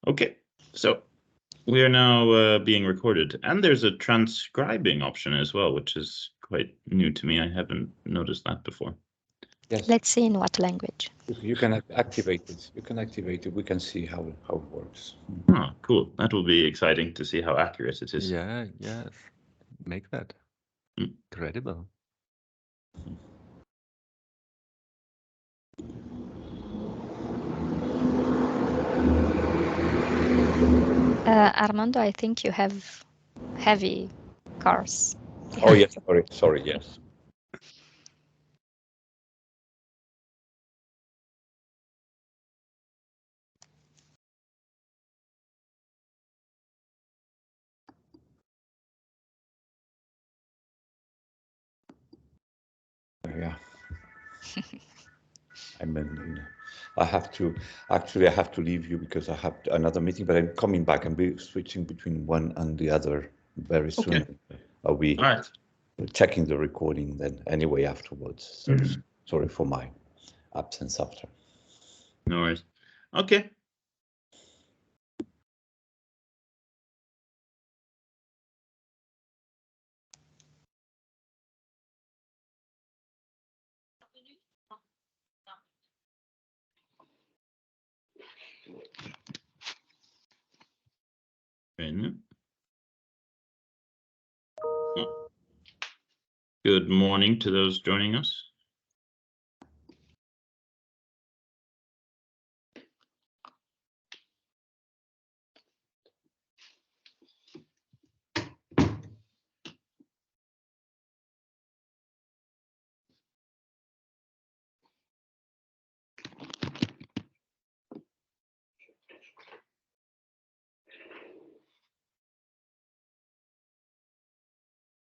Okay, so we are now being recorded, and there's a transcribing option as well, which is quite new to me. I haven't noticed that before. Yes. Let's see in what language. You can activate it. You can activate it. We can see how it works. Oh, cool. That will be exciting to see how accurate it is. Yeah, yes. Make that credible. Armando, I think you have heavy cars. Oh yes, sorry, yes. Yeah. I have to leave you because I have another meeting, but I'm coming back. I'm switching between one and the other very soon. Okay. I'll be All right. checking the recording then anyway afterwards. So sorry for my absence after. No worries. Okay. Good morning to those joining us.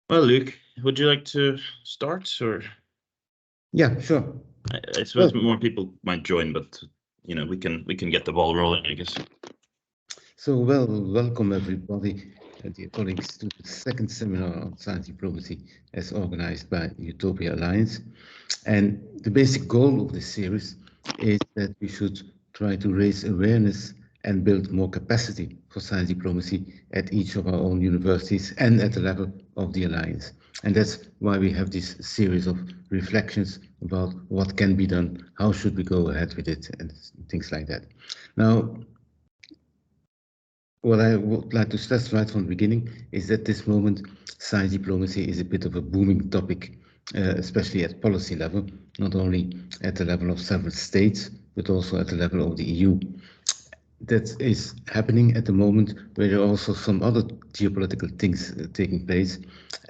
Well, Luke, would you like to start, or? Yeah, sure. I suppose more people might join, but you know, we can get the ball rolling, I guess. So, welcome everybody, dear colleagues, to the second seminar on science diplomacy as organized by Utopia Alliance. And the basic goal of this series is that we should try to raise awareness and build more capacity for science diplomacy at each of our own universities and at the level of the Alliance. And that's why we have this series of reflections about what can be done, how should we go ahead with it, and things like that. Now, what I would like to stress right from the beginning is that this moment science diplomacy is a bit of a booming topic, especially at policy level, not only at the level of several states, but also at the level of the EU. That is happening at the moment where there are also some other geopolitical things taking place.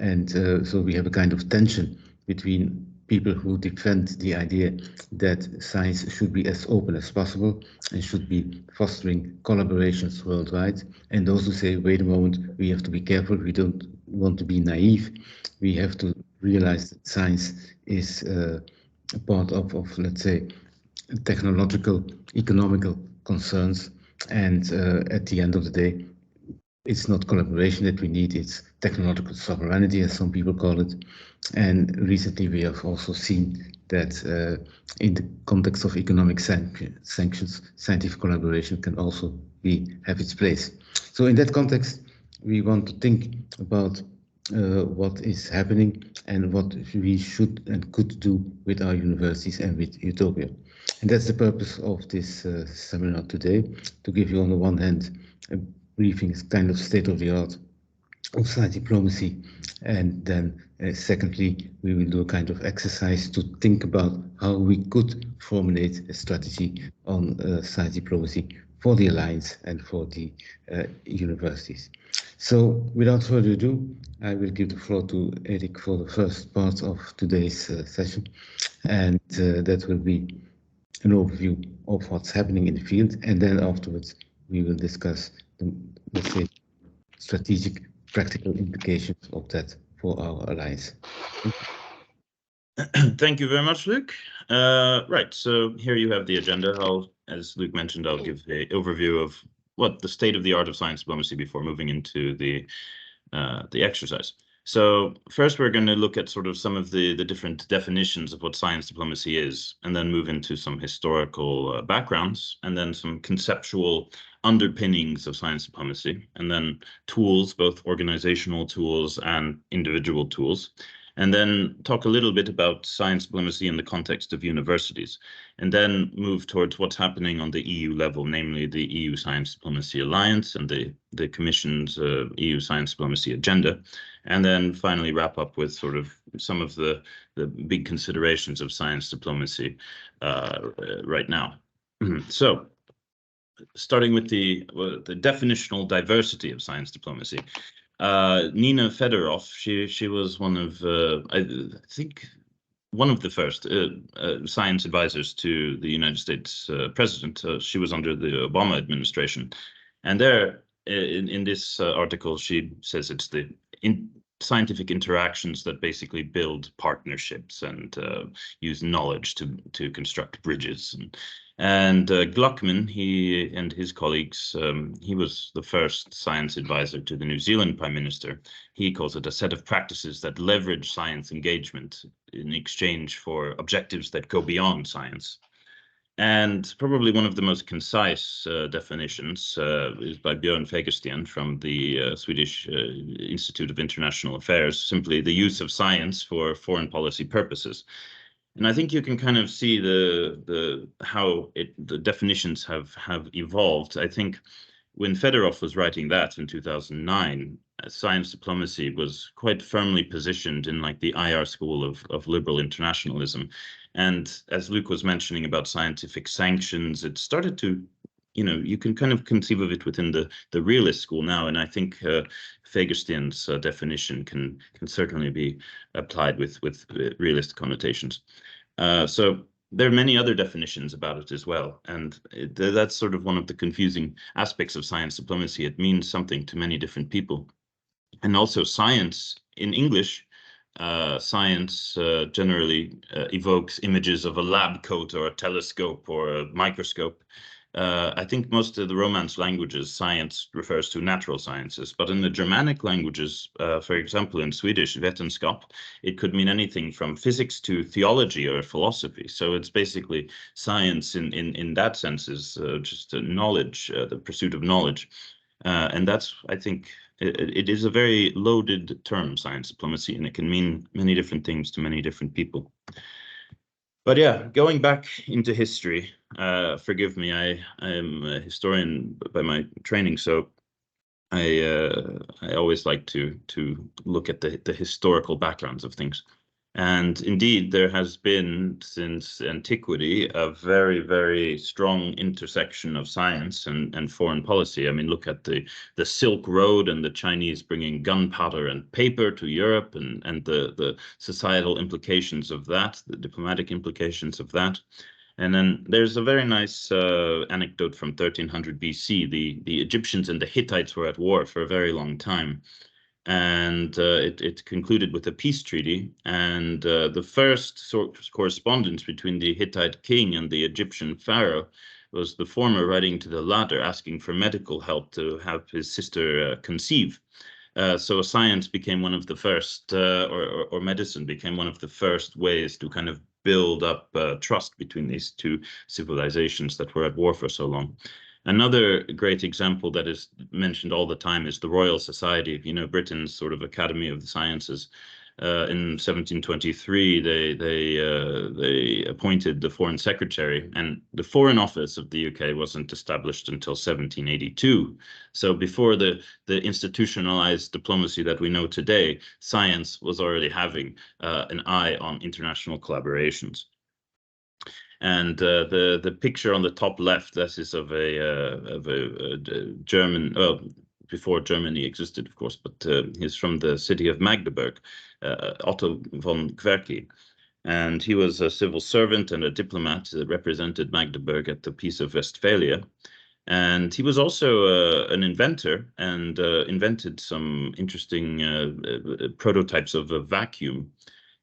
And so we have a kind of tension between people who defend the idea that science should be as open as possible and should be fostering collaborations worldwide, and those who say, wait a moment, we have to be careful, we don't want to be naive, we have to realize that science is a part of, let's say, technological, economical concerns, and at the end of the day, it's not collaboration that we need, it's technological sovereignty, as some people call it. And recently we have also seen that in the context of economic sanctions, scientific collaboration can also have its place. So in that context, we want to think about what is happening and what we should and could do with our universities and with Utopia. And that's the purpose of this seminar today, to give you on the one hand a briefing, kind of state of the art of science diplomacy, and then secondly we will do a kind of exercise to think about how we could formulate a strategy on science diplomacy for the Alliance and for the universities. So without further ado, I will give the floor to Erik for the first part of today's session, and that will be an overview of what's happening in the field, and then afterwards we will discuss the, let's say, strategic, practical implications of that for our Alliance. Thank you very much, Luke. Right, so here you have the agenda. As Luke mentioned, I'll give the overview of what the state of the art of science diplomacy before moving into the exercise. So first, we're going to look at sort of some of the different definitions of what science diplomacy is, and then move into some historical backgrounds, and then some conceptual underpinnings of science diplomacy, and then tools, both organizational tools and individual tools, and then talk a little bit about science diplomacy in the context of universities, and then move towards what's happening on the EU level, namely the EU Science Diplomacy Alliance and the Commission's EU Science Diplomacy Agenda, and then finally wrap up with sort of some of the big considerations of science diplomacy right now. So, starting with the definitional diversity of science diplomacy. Nina Fedorov, she was one of, I think, one of the first science advisors to the United States president. She was under the Obama administration. And there, in this article, she says it's the scientific interactions that basically build partnerships and use knowledge to construct bridges. And Gluckman, he and his colleagues, he was the first science advisor to the New Zealand Prime Minister. He calls it a set of practices that leverage science engagement in exchange for objectives that go beyond science. And probably one of the most concise definitions is by Björn Fagersten from the Swedish Institute of International Affairs, simply the use of science for foreign policy purposes. And I think you can kind of see how the definitions have evolved. I think when Fedorov was writing that in 2009, science diplomacy was quite firmly positioned in like the IR school of liberal internationalism. And as Luke was mentioning about scientific sanctions, it started to, you can kind of conceive of it within the realist school now. And I think Fagersten's definition can certainly be applied with realist connotations. So there are many other definitions about it as well. And that's sort of one of the confusing aspects of science diplomacy. It means something to many different people. And also science in English, science generally evokes images of a lab coat or a telescope or a microscope. I think most of the Romance languages, science refers to natural sciences, but in the Germanic languages, for example, in Swedish, vetenskap, it could mean anything from physics to theology or philosophy. So it's basically science in that sense is just knowledge, the pursuit of knowledge. And that's, I think, it is a very loaded term, science diplomacy, and it can mean many different things to many different people. But yeah, going back into history, forgive me, I am a historian by my training, so I always like to look at the historical backgrounds of things. And indeed, there has been since antiquity a very, very strong intersection of science and foreign policy. I mean, look at the Silk Road and the Chinese bringing gunpowder and paper to Europe, and the societal implications of that, the diplomatic implications of that. And then there's a very nice anecdote from 1300 BC. The Egyptians and the Hittites were at war for a very long time. And it concluded with a peace treaty. And the first correspondence between the Hittite king and the Egyptian pharaoh was the former writing to the latter, asking for medical help to have his sister conceive. So science became one of the first, or medicine became one of the first ways to kind of build up trust between these two civilizations that were at war for so long. Another great example that is mentioned all the time is the Royal Society, Britain's sort of Academy of the Sciences. In 1723, they appointed the Foreign Secretary, and the Foreign Office of the UK wasn't established until 1782. So before the institutionalized diplomacy that we know today, science was already having an eye on international collaborations. And the picture on the top left, this is of a German, well, before Germany existed, of course, but he's from the city of Magdeburg, Otto von Querki. And he was a civil servant and a diplomat that represented Magdeburg at the Peace of Westphalia. And he was also an inventor and invented some interesting prototypes of a vacuum.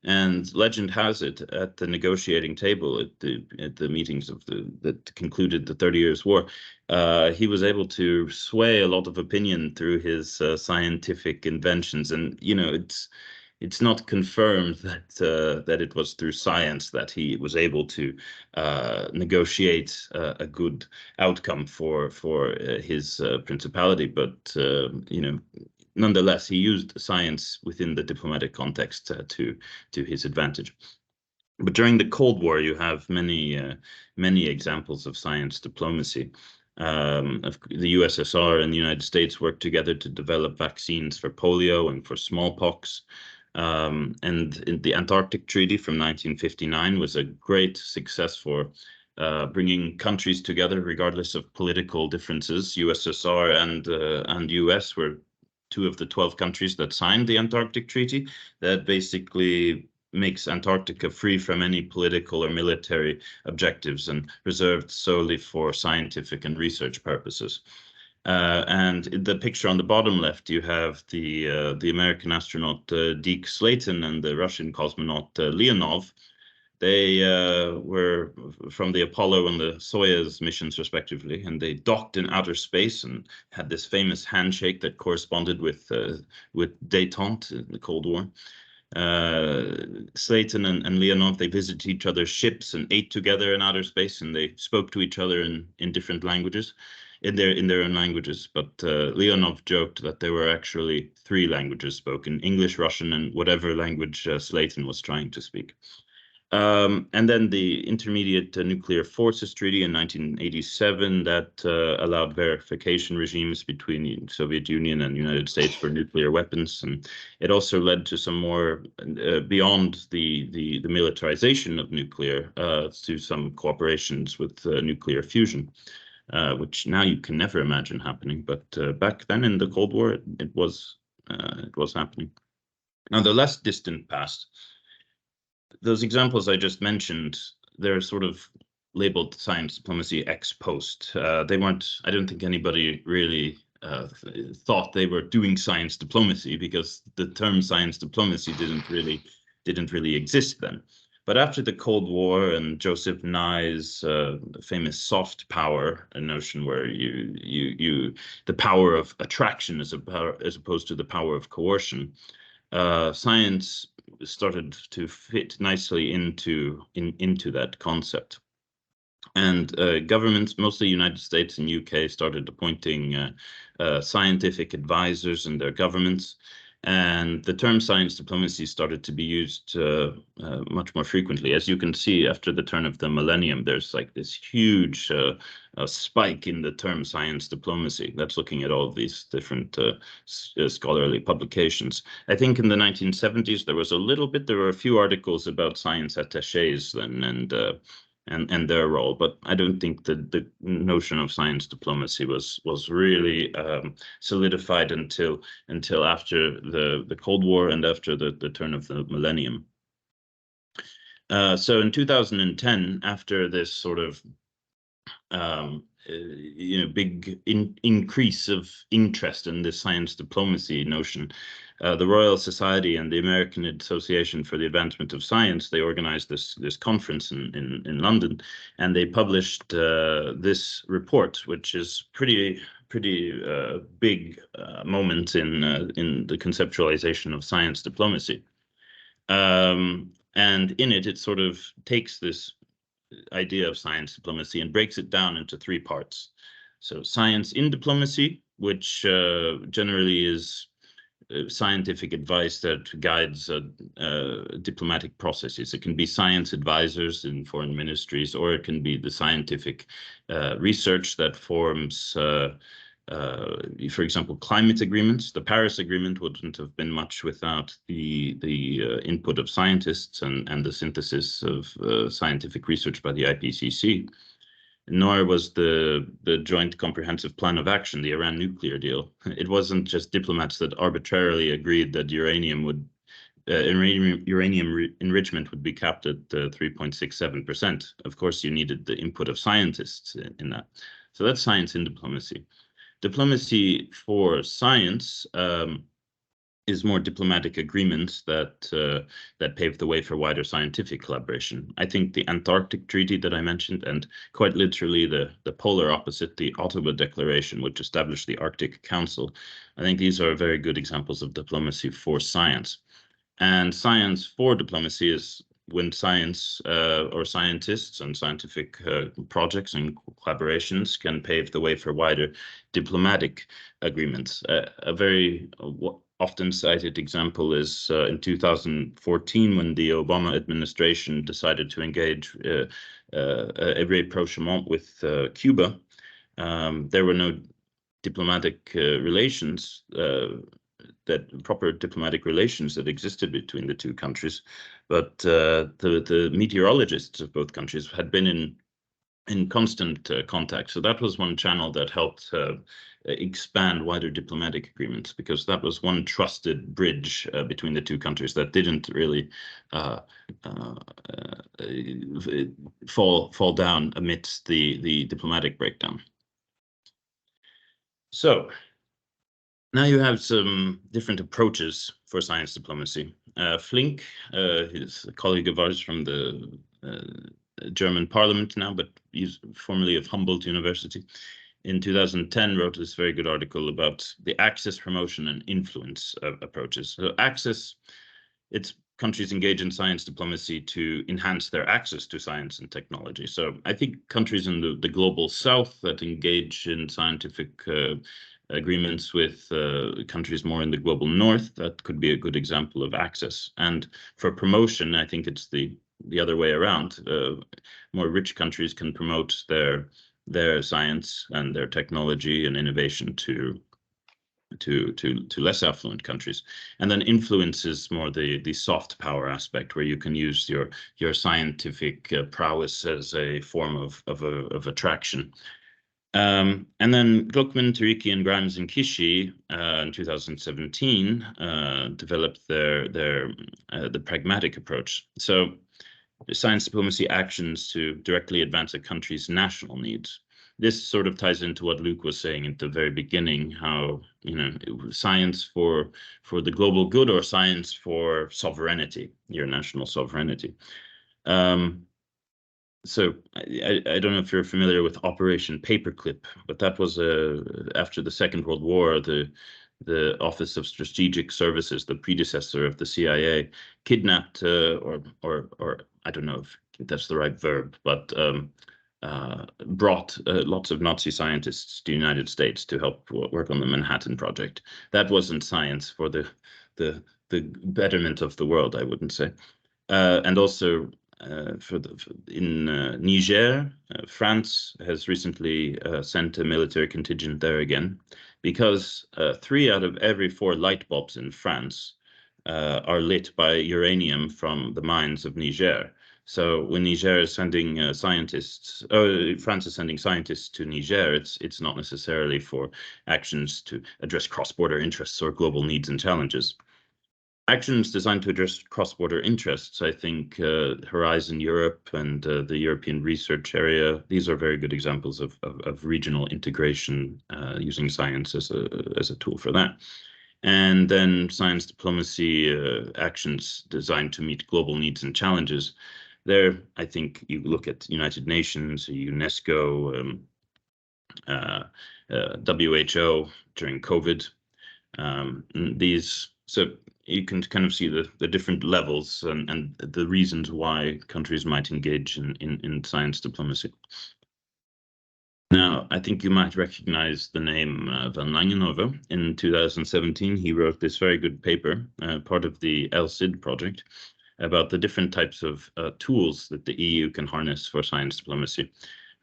And legend has it, at the negotiating table at the meetings that concluded the 30 Years' War, he was able to sway a lot of opinion through his scientific inventions. And it's not confirmed that it was through science that he was able to negotiate a good outcome for his principality, but nonetheless, he used science within the diplomatic context to his advantage. But during the Cold War, you have many examples of science diplomacy. The USSR and the United States worked together to develop vaccines for polio and for smallpox. And the Antarctic Treaty from 1959 was a great success for bringing countries together, regardless of political differences. USSR and US were two of the 12 countries that signed the Antarctic Treaty. That basically makes Antarctica free from any political or military objectives and reserved solely for scientific and research purposes. And in the picture on the bottom left, you have the American astronaut Deke Slayton and the Russian cosmonaut Leonov. They were from the Apollo and the Soyuz missions, respectively, and they docked in outer space and had this famous handshake that corresponded with détente in the Cold War. Slayton and Leonov, they visited each other's ships and ate together in outer space, and they spoke to each other in different languages, in their own languages. But Leonov joked that there were actually 3 languages spoken: English, Russian, and whatever language Slayton was trying to speak. And then the Intermediate Nuclear Forces Treaty in 1987 that allowed verification regimes between the Soviet Union and the United States for nuclear weapons, and it also led to some more beyond the militarization of nuclear to some cooperations with nuclear fusion, which now you can never imagine happening, but back then in the Cold War it was happening. Now, the less distant past, those examples I just mentioned, they're sort of labeled science diplomacy ex post. They weren't, I don't think anybody really thought they were doing science diplomacy, because the term science diplomacy didn't really exist then. But after the Cold War and Joseph Nye's famous soft power, a notion where the power of attraction as opposed to the power of coercion, science started to fit nicely into that concept. And governments, mostly United States and UK, started appointing scientific advisors in their governments. And the term science diplomacy started to be used much more frequently. As you can see, after the turn of the millennium, there's like this huge spike in the term science diplomacy. That's looking at all of these different scholarly publications. I think in the 1970s, there were a few articles about science attaches then, and their role, but I don't think that the notion of science diplomacy was really solidified until after the Cold War and after the turn of the millennium. So in 2010, after this sort of big increase of interest in this science diplomacy notion, the Royal Society and the American Association for the Advancement of Science, they organized this conference in London, and they published this report, which is pretty big moment in the conceptualization of science diplomacy. And in it sort of takes this idea of science diplomacy and breaks it down into 3 parts. So science in diplomacy, which generally is scientific advice that guides diplomatic processes. It can be science advisors in foreign ministries, or it can be the scientific research that forms, for example, climate agreements. The Paris Agreement wouldn't have been much without the input of scientists and the synthesis of scientific research by the IPCC. Nor was the Joint Comprehensive Plan of Action, the Iran nuclear deal. It wasn't just diplomats that arbitrarily agreed that uranium enrichment would be capped at 3.67%. Of course, you needed the input of scientists in that. So that's science in diplomacy. Diplomacy for science is more diplomatic agreements that that pave the way for wider scientific collaboration. I think the Antarctic Treaty that I mentioned, and quite literally the polar opposite, the Ottawa Declaration, which established the Arctic Council, I think these are very good examples of diplomacy for science. And science for diplomacy is when science or scientists and scientific projects and collaborations can pave the way for wider diplomatic agreements. A very often cited example is in 2014, when the Obama administration decided to engage a rapprochement with Cuba. There were no diplomatic relations, proper diplomatic relations that existed between the two countries, but the meteorologists of both countries had been in constant contact. So that was one channel that helped expand wider diplomatic agreements, because that was one trusted bridge between the two countries that didn't really fall down amidst the diplomatic breakdown. So now you have some different approaches for science diplomacy. Flink, he's a colleague of ours from the German parliament now, but he's formerly of Humboldt University, in 2010 wrote this very good article about the access, promotion, and influence approaches. So access, it's countries engage in science diplomacy to enhance their access to science and technology. So I think countries in the global south that engage in scientific agreements with countries more in the global north, that could be a good example of access. And for promotion, I think it's the other way around. More rich countries can promote their science and their technology and innovation to less affluent countries. And then influence is more the soft power aspect, where you can use your scientific prowess as a form of attraction. And then Gluckman, Tariki, and Grimes and Kishi in 2017 developed the pragmatic approach. So science diplomacy actions to directly advance a country's national needs. This sort of ties into what Luke was saying at the very beginning, how, you know, science for the global good, or science for sovereignty, your national sovereignty. So I don't know if you're familiar with Operation Paperclip, but that was after the Second World War, the Office of Strategic Services, the predecessor of the CIA, kidnapped or I don't know if that's the right verb, but brought lots of Nazi scientists to the United States to help work on the Manhattan Project. That wasn't science for the betterment of the world, I wouldn't say. And also in Niger, France has recently sent a military contingent there again, because 3 out of every 4 light bulbs in France are lit by uranium from the mines of Niger. So when Niger is sending scientists, France is sending scientists to Niger, it's not necessarily for actions to address cross-border interests or global needs and challenges. Actions designed to address cross-border interests, I think Horizon Europe and the European Research Area, these are very good examples of regional integration using science as a tool for that. And then science diplomacy actions designed to meet global needs and challenges. There, I think you look at United Nations, UNESCO, WHO during COVID. So you can kind of see the different levels and the reasons why countries might engage in science diplomacy. Now, I think you might recognize the name Van Langenhove. In 2017, he wrote this very good paper, part of the ELCID project, about the different types of tools that the EU can harness for science diplomacy.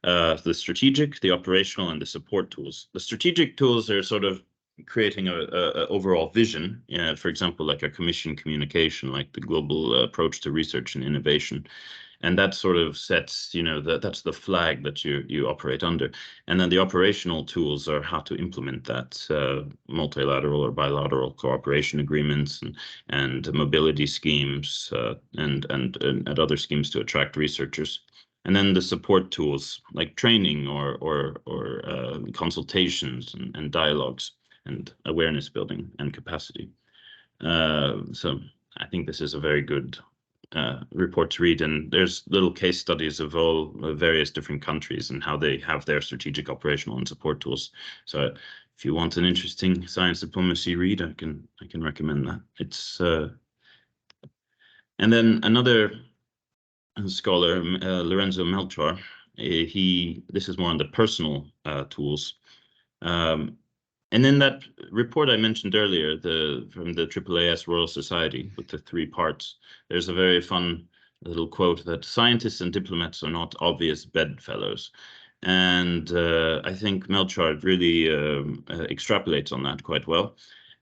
The strategic, the operational, and the support tools. The strategic tools are sort of creating a overall vision, for example, like a commission communication, like the global approach to research and innovation. And that sort of sets, that's the flag that you operate under. And then the operational tools are how to implement that, multilateral or bilateral cooperation agreements and mobility schemes and other schemes to attract researchers. And then the support tools like training or consultations and dialogues and awareness building and capacity. So I think this is a very good report to read, and there's little case studies of all various different countries and how they have their strategic, operational, and support tools. So if you want an interesting science diplomacy read, I can recommend that. It's and then another scholar, Lorenzo Melchor. This is more on the personal tools. And in that report I mentioned earlier, from the AAAS Royal Society with the 3 parts, there's a very fun little quote that scientists and diplomats are not obvious bedfellows. And I think Melchor really extrapolates on that quite well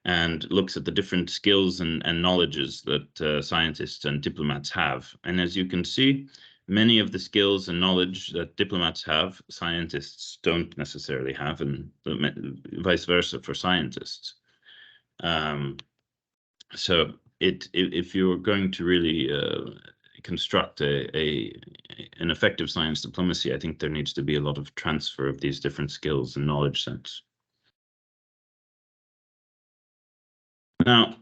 and looks at the different skills and knowledges that scientists and diplomats have. And as you can see, many of the skills and knowledge that diplomats have, scientists don't necessarily have, and vice versa for scientists. So if you're going to really construct an effective science diplomacy, I think there needs to be a lot of transfer of these different skills and knowledge sets. Now,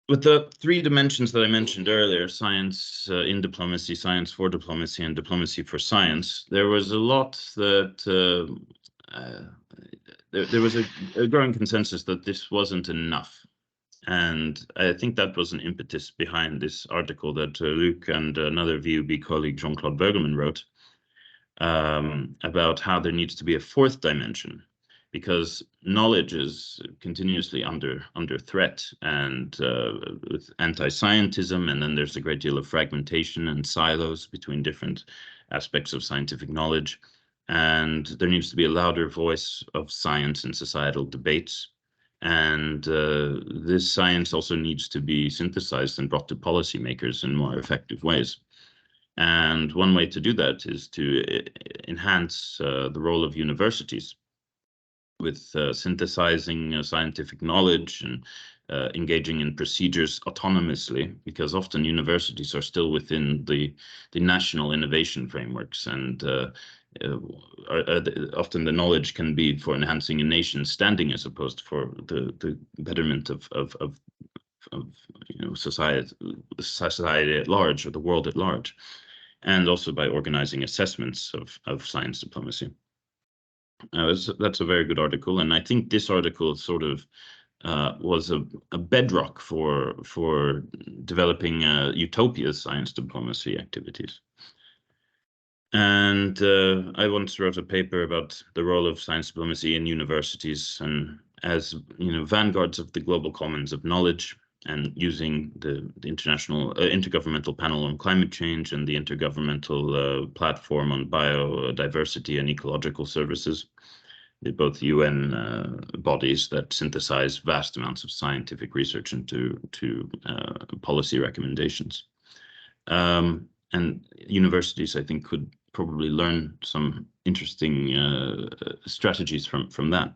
with the 3 dimensions that I mentioned earlier, science in diplomacy, science for diplomacy, and diplomacy for science, there was a lot that there was a growing consensus that this wasn't enough. And I think that was an impetus behind this article that Luc and another VUB colleague, Jean-Claude Bergelman, wrote about how there needs to be a 4th dimension, because knowledge is continuously under threat, and with anti-scientism, and then there's a great deal of fragmentation and silos between different aspects of scientific knowledge, and there needs to be a louder voice of science in societal debates, and this science also needs to be synthesized and brought to policymakers in more effective ways. And one way to do that is to enhance the role of universities with synthesizing scientific knowledge and engaging in procedures autonomously, because often universities are still within the national innovation frameworks, and often the knowledge can be for enhancing a nation's standing as opposed to for the betterment of society at large, or the world at large, and also by organizing assessments of science diplomacy. That's a very good article, and I think this article sort of was a bedrock for developing Utopia's science diplomacy activities. And I once wrote a paper about the role of science diplomacy in universities, and as vanguards of the global commons of knowledge, and using the international intergovernmental panel on climate change and the intergovernmental platform on biodiversity and ecological services, both UN bodies that synthesize vast amounts of scientific research into policy recommendations. And universities, I think, could probably learn some interesting strategies from that.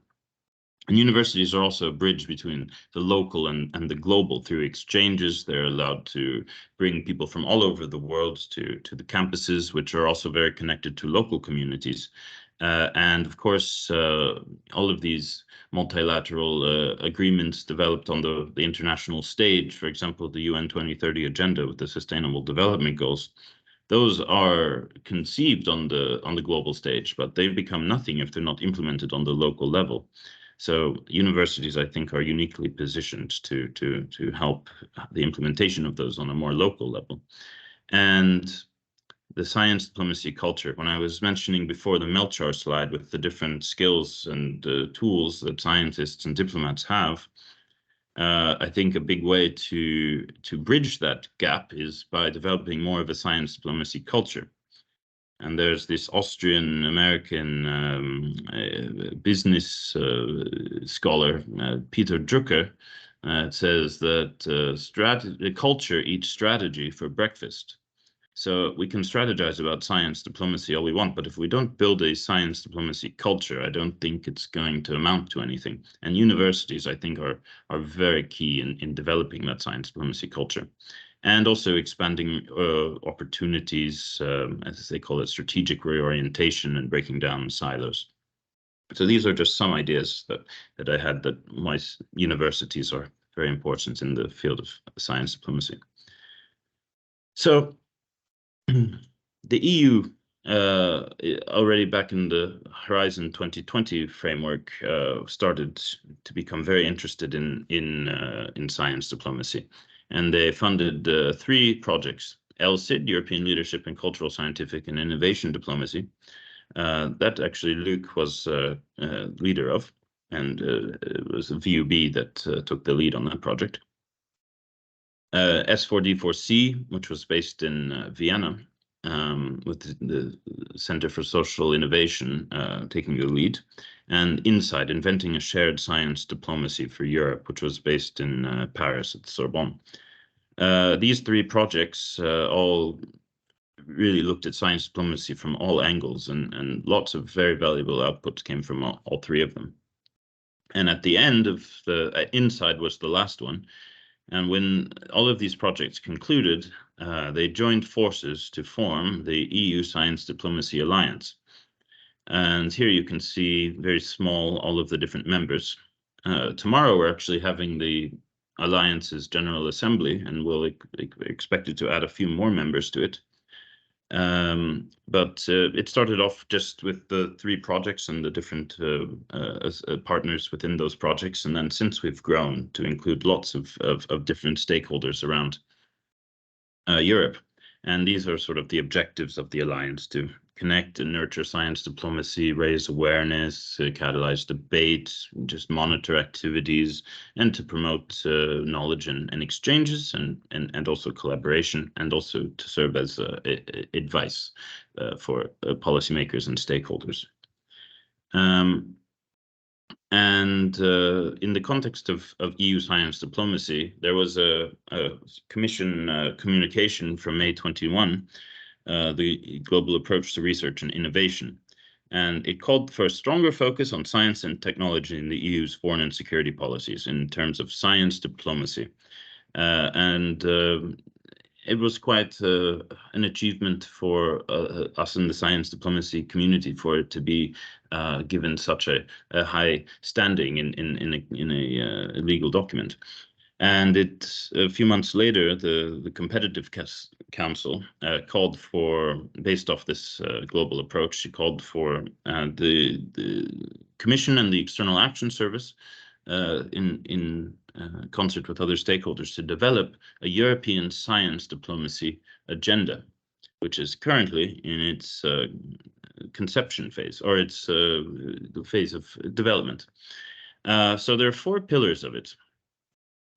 And universities are also a bridge between the local and the global through exchanges. They're allowed to bring people from all over the world to the campuses, which are also very connected to local communities. And of course, all of these multilateral agreements developed on the international stage, for example, the UN 2030 agenda with the Sustainable Development Goals, those are conceived on the global stage, but they've become nothing if they're not implemented on the local level. So universities, I think, are uniquely positioned to help the implementation of those on a more local level. And the science diplomacy culture, when I was mentioning before the Melchor slide with the different skills and tools that scientists and diplomats have, I think a big way to bridge that gap is by developing more of a science diplomacy culture. And there's this Austrian-American business scholar, Peter Drucker, says that culture eats strategy for breakfast. So we can strategize about science diplomacy all we want, but if we don't build a science diplomacy culture, I don't think it's going to amount to anything. And universities, I think, are very key in developing that science diplomacy culture. And also expanding opportunities, as they call it, strategic reorientation and breaking down silos. So these are just some ideas that I had that my universities are very important in the field of science diplomacy. So the EU, already back in the Horizon 2020 framework, started to become very interested in science diplomacy, and they funded 3 projects: ELCID, European Leadership in Cultural, Scientific and Innovation Diplomacy. That actually Luc was leader of, and it was a VUB that took the lead on that project. S4D4C, which was based in Vienna, with the Center for Social Innovation taking the lead, and INSIDE, Inventing a Shared Science Diplomacy for Europe, which was based in Paris at the Sorbonne. These 3 projects all really looked at science diplomacy from all angles, and lots of very valuable outputs came from all 3 of them. And at the end of the INSIDE was the last one. And when all of these projects concluded, they joined forces to form the EU Science Diplomacy Alliance. And here you can see very small, all of the different members. Tomorrow we're actually having the Alliance's General Assembly, and we'll expect to add a few more members to it. But it started off just with the 3 projects and the different partners within those projects. And then since we've grown to include lots of different stakeholders around Europe. And these are sort of the objectives of the Alliance: to connect and nurture science diplomacy, raise awareness, catalyze debate, just monitor activities, and to promote knowledge and exchanges, and also collaboration, and also to serve as advice for policymakers and stakeholders. In the context of EU science diplomacy, there was a Commission communication from May 21, the Global Approach to Research and Innovation. And it called for a stronger focus on science and technology in the EU's foreign and security policies in terms of science diplomacy. It was quite an achievement for us in the science diplomacy community for it to be given such a high standing in a legal document. And a few months later, the Competitive Council called for, based off this global approach, she called for the Commission and the External Action Service in concert with other stakeholders to develop a European science diplomacy agenda, which is currently in its conception phase, or its phase of development. So there are 4 pillars of it.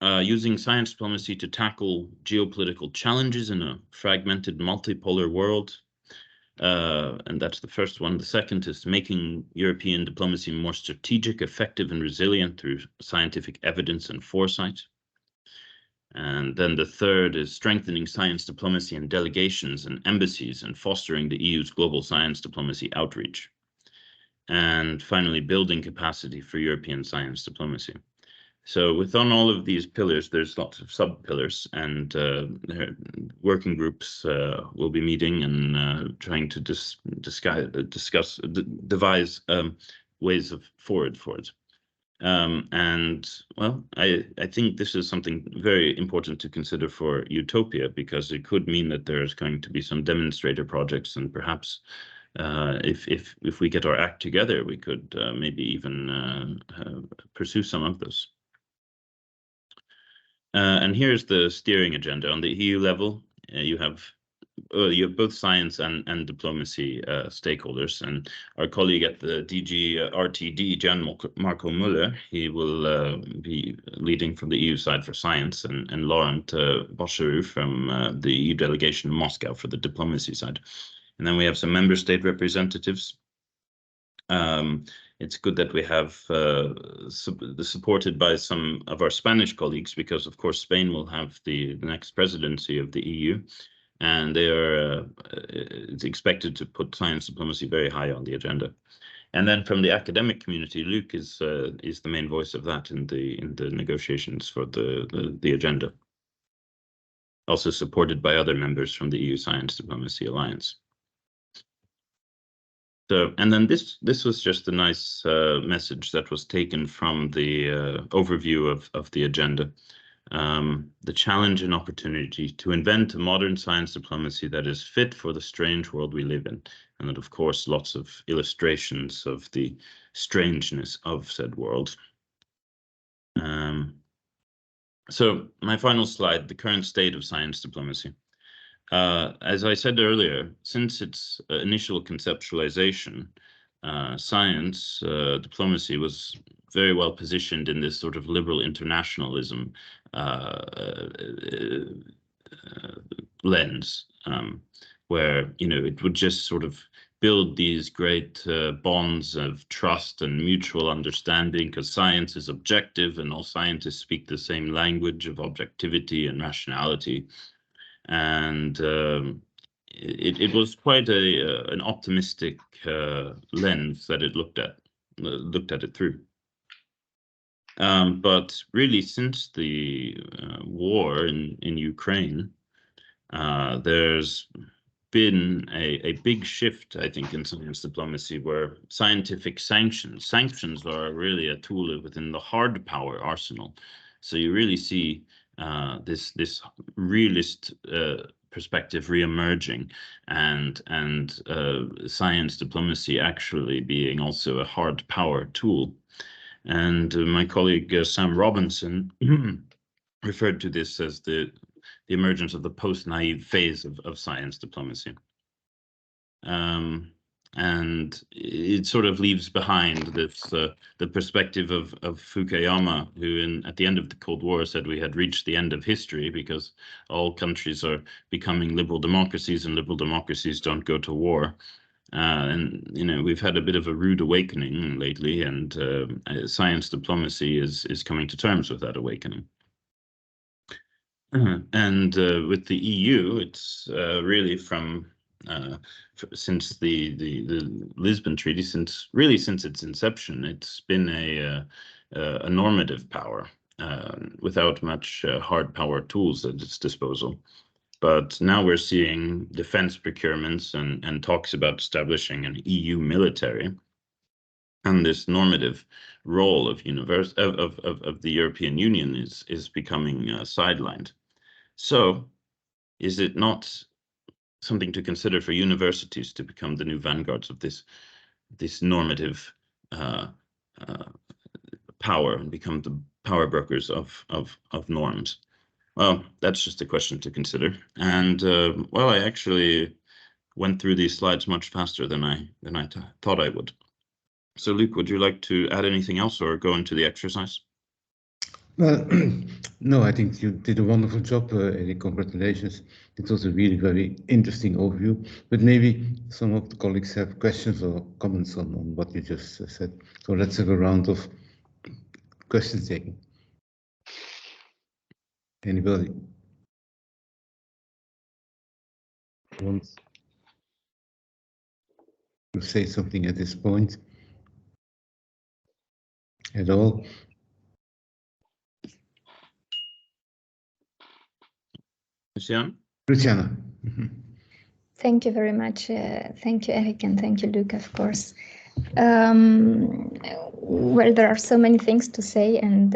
Using science diplomacy to tackle geopolitical challenges in a fragmented multipolar world. And that's the first one. The second is making European diplomacy more strategic, effective, and resilient through scientific evidence and foresight. And then the third is strengthening science diplomacy in delegations and embassies and fostering the EU's global science diplomacy outreach. And finally, building capacity for European science diplomacy. So within all of these pillars, there's lots of sub-pillars, and working groups will be meeting and trying to devise ways forward for it. And well, I think this is something very important to consider for Utopia, because it could mean that there's going to be some demonstrator projects, and perhaps if we get our act together, we could maybe even pursue some of those. And here's the steering agenda. On the EU level, you have both science and diplomacy stakeholders, and our colleague at the DG RTD, Jan Marco Muller, he will be leading from the EU side for science, and Laurent Boscheru from the EU delegation in Moscow for the diplomacy side. And then we have some member state representatives. It's good that we have supported by some of our Spanish colleagues, because of course Spain will have the next presidency of the EU, and they are it's expected to put science diplomacy very high on the agenda. And then from the academic community, Luc is the main voice of that in the negotiations for the agenda, also supported by other members from the EU Science Diplomacy Alliance. So, and then this was just a nice message that was taken from the overview of the agenda. The challenge and opportunity to invent a modern science diplomacy that is fit for the strange world we live in. And then, of course, lots of illustrations of the strangeness of said world. So my final slide, the current state of science diplomacy. As I said earlier, since its initial conceptualization, science diplomacy was very well positioned in this sort of liberal internationalism lens, where, you know, it would just sort of build these great bonds of trust and mutual understanding, because science is objective and all scientists speak the same language of objectivity and rationality. And it was quite an optimistic lens that it looked at it through. But really, since the war in Ukraine, there's been a big shift, I think, in science diplomacy, where scientific sanctions are really a tool within the hard power arsenal. So you really see this realist perspective re-emerging, and science diplomacy actually being also a hard power tool. And my colleague Sam Robinson referred to this as the emergence of the post-naive phase of science diplomacy. And it sort of leaves behind this the perspective of Fukuyama, who at the end of the Cold War said we had reached the end of history because all countries are becoming liberal democracies, and liberal democracies don't go to war. And, you know, we've had a bit of a rude awakening lately, and science diplomacy is coming to terms with that awakening. And with the EU, it's really since the Lisbon Treaty, since its inception, it's been a normative power without much hard power tools at its disposal. But now we're seeing defense procurements and talks about establishing an EU military, and this normative role of the European Union is becoming sidelined. So, is it not something to consider for universities to become the new vanguards of this normative power and become the power brokers of norms? Well, that's just a question to consider. And well, I actually went through these slides much faster than I thought I would. So, Luke, would you like to add anything else or go into the exercise? Well, no, I think you did a wonderful job, Eric. Congratulations. It was a really very interesting overview, but maybe some of the colleagues have questions or comments on what you just said. So let's have a round of questions taking. Anybody wants to say something at this point at all? Luciana. Thank you very much. Thank you, Eric, and thank you, Luke, of course. Well, there are so many things to say, and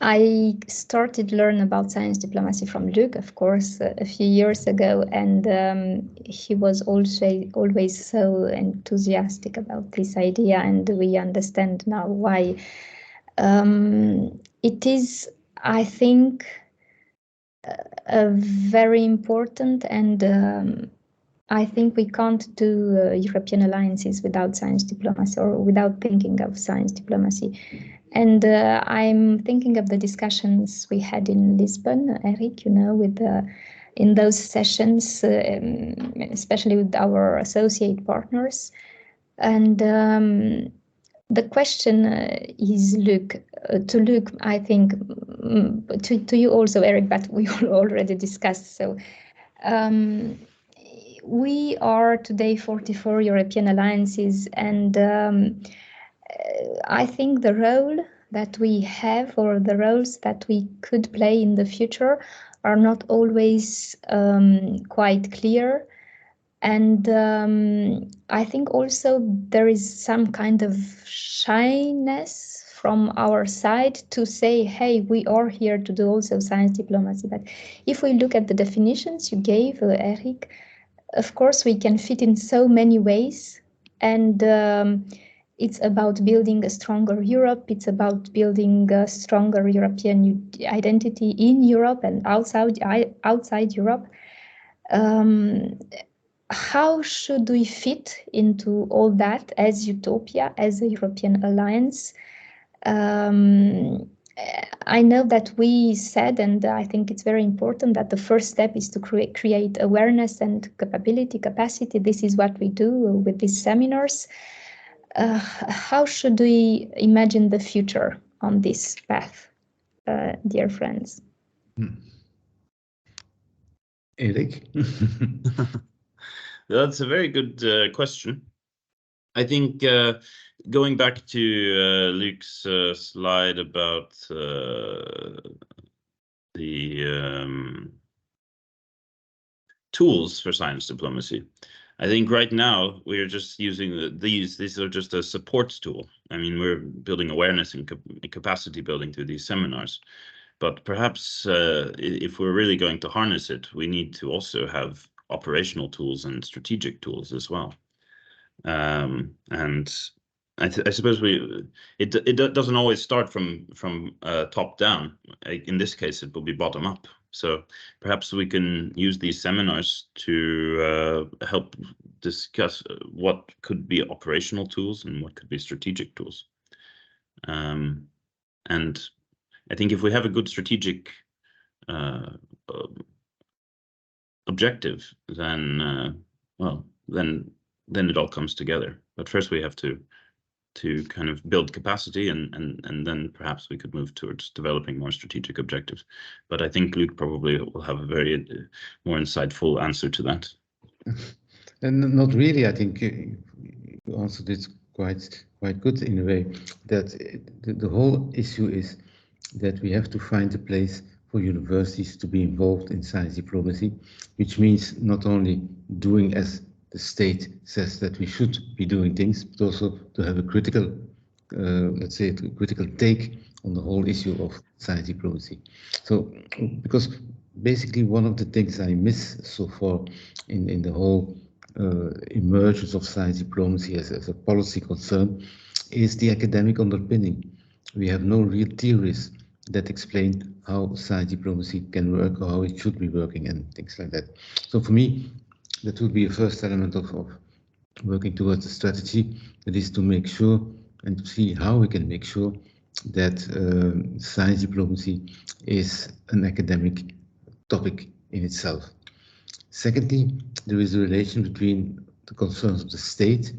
I started to learn about science diplomacy from Luke, of course, a few years ago, and he was also always so enthusiastic about this idea, and we understand now why. It is, I think, a very important, and I think we can't do European alliances without science diplomacy or without thinking of science diplomacy. And I'm thinking of the discussions we had in Lisbon, Eric, you know, with in those sessions, especially with our associate partners. And the question is, Luke, to Luke, I think, to you also, Eric, but we already discussed. So we are today 44 European alliances, and I think the role that we have, or the roles that we could play in the future, are not always quite clear. And I think also there is some kind of shyness from our side to say, hey, we are here to do also science diplomacy. But if we look at the definitions you gave, Eric, of course we can fit in so many ways. And it's about building a stronger Europe. It's about building a stronger European identity in Europe and outside Europe. How should we fit into all that as Utopia, as a European alliance? I know that we said, and I think it's very important, that the first step is to create awareness and capacity. This is what we do with these seminars. How should we imagine the future on this path, dear friends? Eric? That's a very good question. I think going back to Luke's slide about the tools for science diplomacy, I think right now we're just using these are just a support tool. I mean, we're building awareness and capacity building through these seminars. But perhaps if we're really going to harness it, we need to also have operational tools and strategic tools as well. And I suppose it doesn't always start from top down. In this case, it will be bottom up. So perhaps we can use these seminars to help discuss what could be operational tools and what could be strategic tools. And I think if we have a good strategic objective, then then it all comes together. But first we have to kind of build capacity, and then perhaps we could move towards developing more strategic objectives. But I think Luke probably will have a very more insightful answer to that. And not really. I think you answered it quite good in a way. That the whole issue is that we have to find a place for universities to be involved in science diplomacy, which means not only doing as the state says that we should be doing things, but also to have a critical, let's say, critical take on the whole issue of science diplomacy. So, because basically one of the things I miss so far in the whole emergence of science diplomacy as a policy concern is the academic underpinning. We have no real theories that explain how science diplomacy can work or how it should be working and things like that. So for me, that would be a first element of working towards a strategy, that is to make sure and to see how we can make sure that science diplomacy is an academic topic in itself. Secondly, there is a relation between the concerns of the state,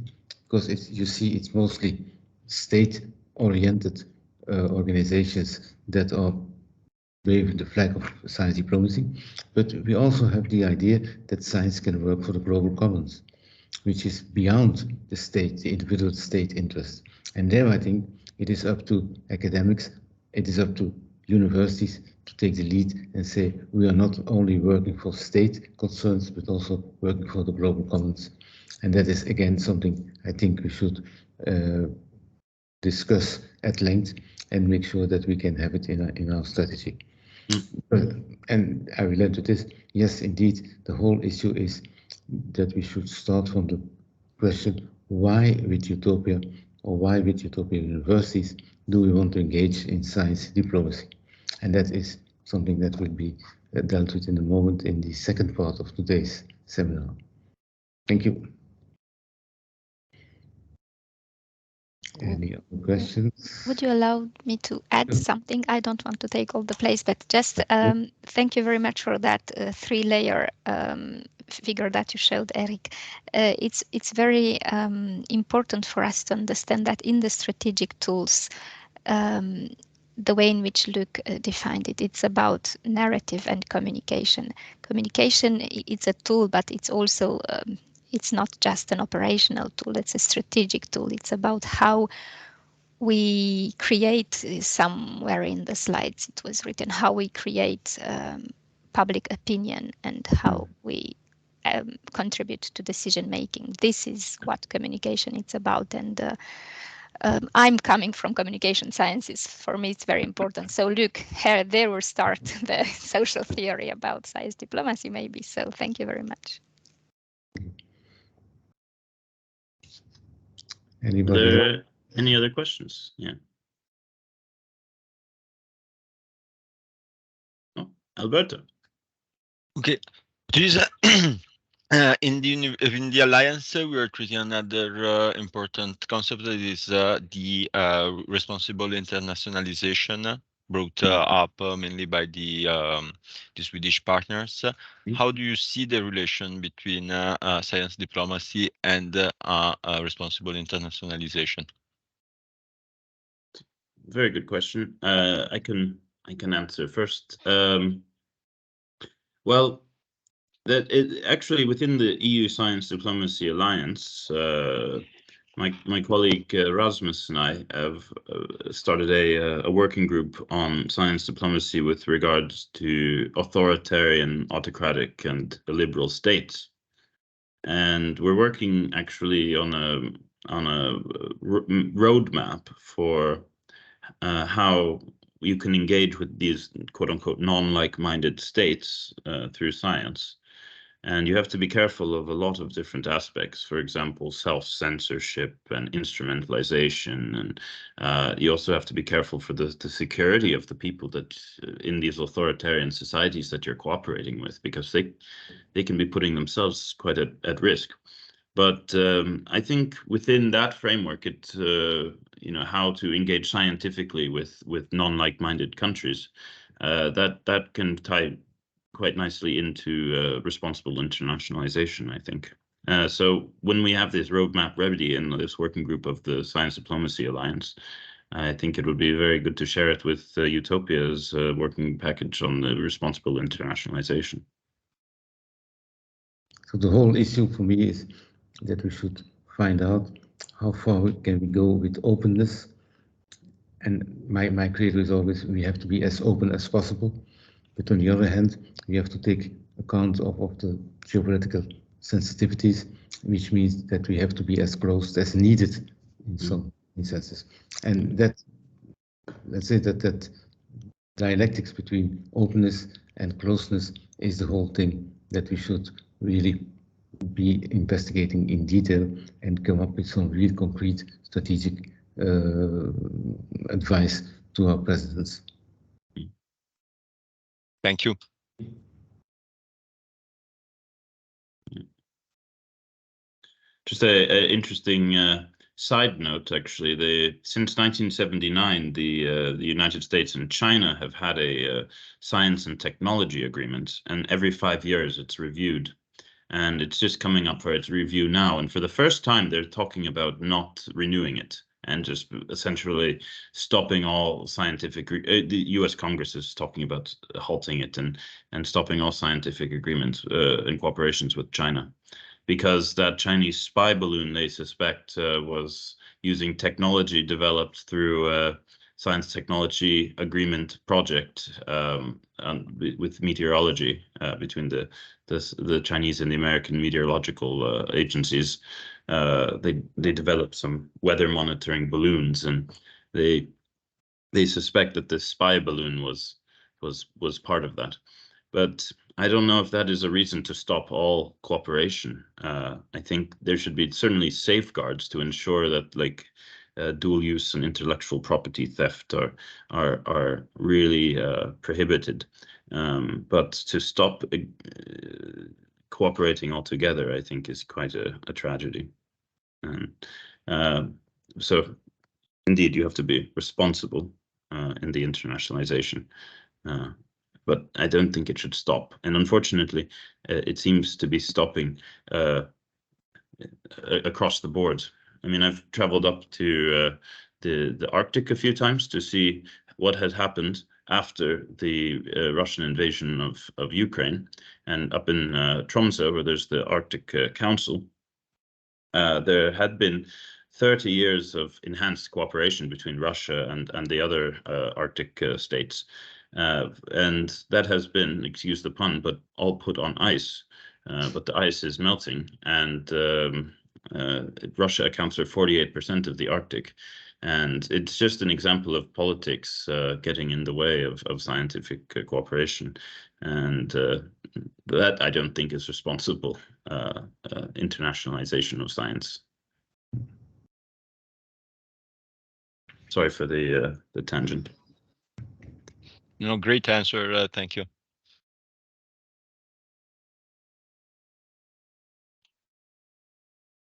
because you see it's mostly state-oriented organizations that are waving the flag of science diplomacy, but we also have the idea that science can work for the global commons, which is beyond the state, the individual state interest. And there I think it is up to academics, it is up to universities to take the lead and say we are not only working for state concerns, but also working for the global commons. And that is again something I think we should discuss at length and make sure that we can have it in our strategy. And I will end to this. Yes, indeed, the whole issue is that we should start from the question, why with Utopia or why with Utopia universities do we want to engage in science diplomacy? And that is something that will be dealt with in a moment in the second part of today's seminar. Thank you. Any other questions? Would you allow me to add something? I don't want to take all the place, but just thank you very much for that three-layer figure that you showed, Eric. It's very important for us to understand that in the strategic tools, the way in which Luc defined it, it's about narrative and communication. Communication, it's a tool, but it's also it's not just an operational tool, it's a strategic tool. It's about how we create, somewhere in the slides it was written, how we create public opinion and how we contribute to decision making. This is what communication is about, and I'm coming from communication sciences. For me, it's very important. So look, here there will start the social theory about science diplomacy, maybe. So thank you very much. Anybody? Any other questions? Yeah. Oh, Alberto. Okay, please. In the alliance, we are treating another important concept, that is the responsible internationalization, brought up mainly by the Swedish partners. How do you see the relation between science diplomacy and responsible internationalization? Very good question. I can answer first. Well, that it actually within the EU Science Diplomacy Alliance, my colleague Rasmus and I have started a working group on science diplomacy with regards to authoritarian, autocratic, and liberal states, and we're working actually on a roadmap for how you can engage with these quote-unquote non-like-minded states through science. And you have to be careful of a lot of different aspects, for example, self-censorship and instrumentalization. And you also have to be careful for the security of the people that in these authoritarian societies that you're cooperating with, because they can be putting themselves quite at risk. But I think within that framework, how to engage scientifically with non-like-minded countries, that can tie quite nicely into responsible internationalization, I think. So when we have this roadmap ready in this working group of the Science Diplomacy Alliance, I think it would be very good to share it with Utopia's working package on the responsible internationalization. So the whole issue for me is that we should find out how far can we go with openness. And my credo is always we have to be as open as possible. But on the other hand, we have to take account of the geopolitical sensitivities, which means that we have to be as closed as needed in some instances. And that, let's say that dialectics between openness and closeness is the whole thing that we should really be investigating in detail and come up with some real concrete strategic advice to our presidents. Thank you. Just a interesting side note, actually. Since 1979, the United States and China have had a science and technology agreement, and every 5 years it's reviewed. And it's just coming up for its review now. And for the first time, they're talking about not renewing it and just essentially stopping all scientific. The U.S. Congress is talking about halting it and stopping all scientific agreements and cooperations with China, because that Chinese spy balloon they suspect was using technology developed through a science technology agreement project with meteorology between the Chinese and the American meteorological agencies. They developed some weather monitoring balloons, and they suspect that the spy balloon was part of that. But I don't know if that is a reason to stop all cooperation. I think there should be certainly safeguards to ensure that dual use and intellectual property theft are really prohibited. But to stop cooperating altogether, I think, is quite a tragedy. And so, indeed, you have to be responsible in the internationalization. But I don't think it should stop. And unfortunately, it seems to be stopping across the board. I mean, I've traveled up to the Arctic a few times to see what had happened after the Russian invasion of Ukraine. And up in Tromsø, where there's the Arctic Council, there had been 30 years of enhanced cooperation between Russia and the other Arctic states. And that has been, excuse the pun, but all put on ice but the ice is melting, and Russia accounts for 48% of the Arctic. And it's just an example of politics getting in the way of scientific cooperation. And that I don't think is responsible internationalization of science. Sorry for the tangent. No, great answer. Thank you.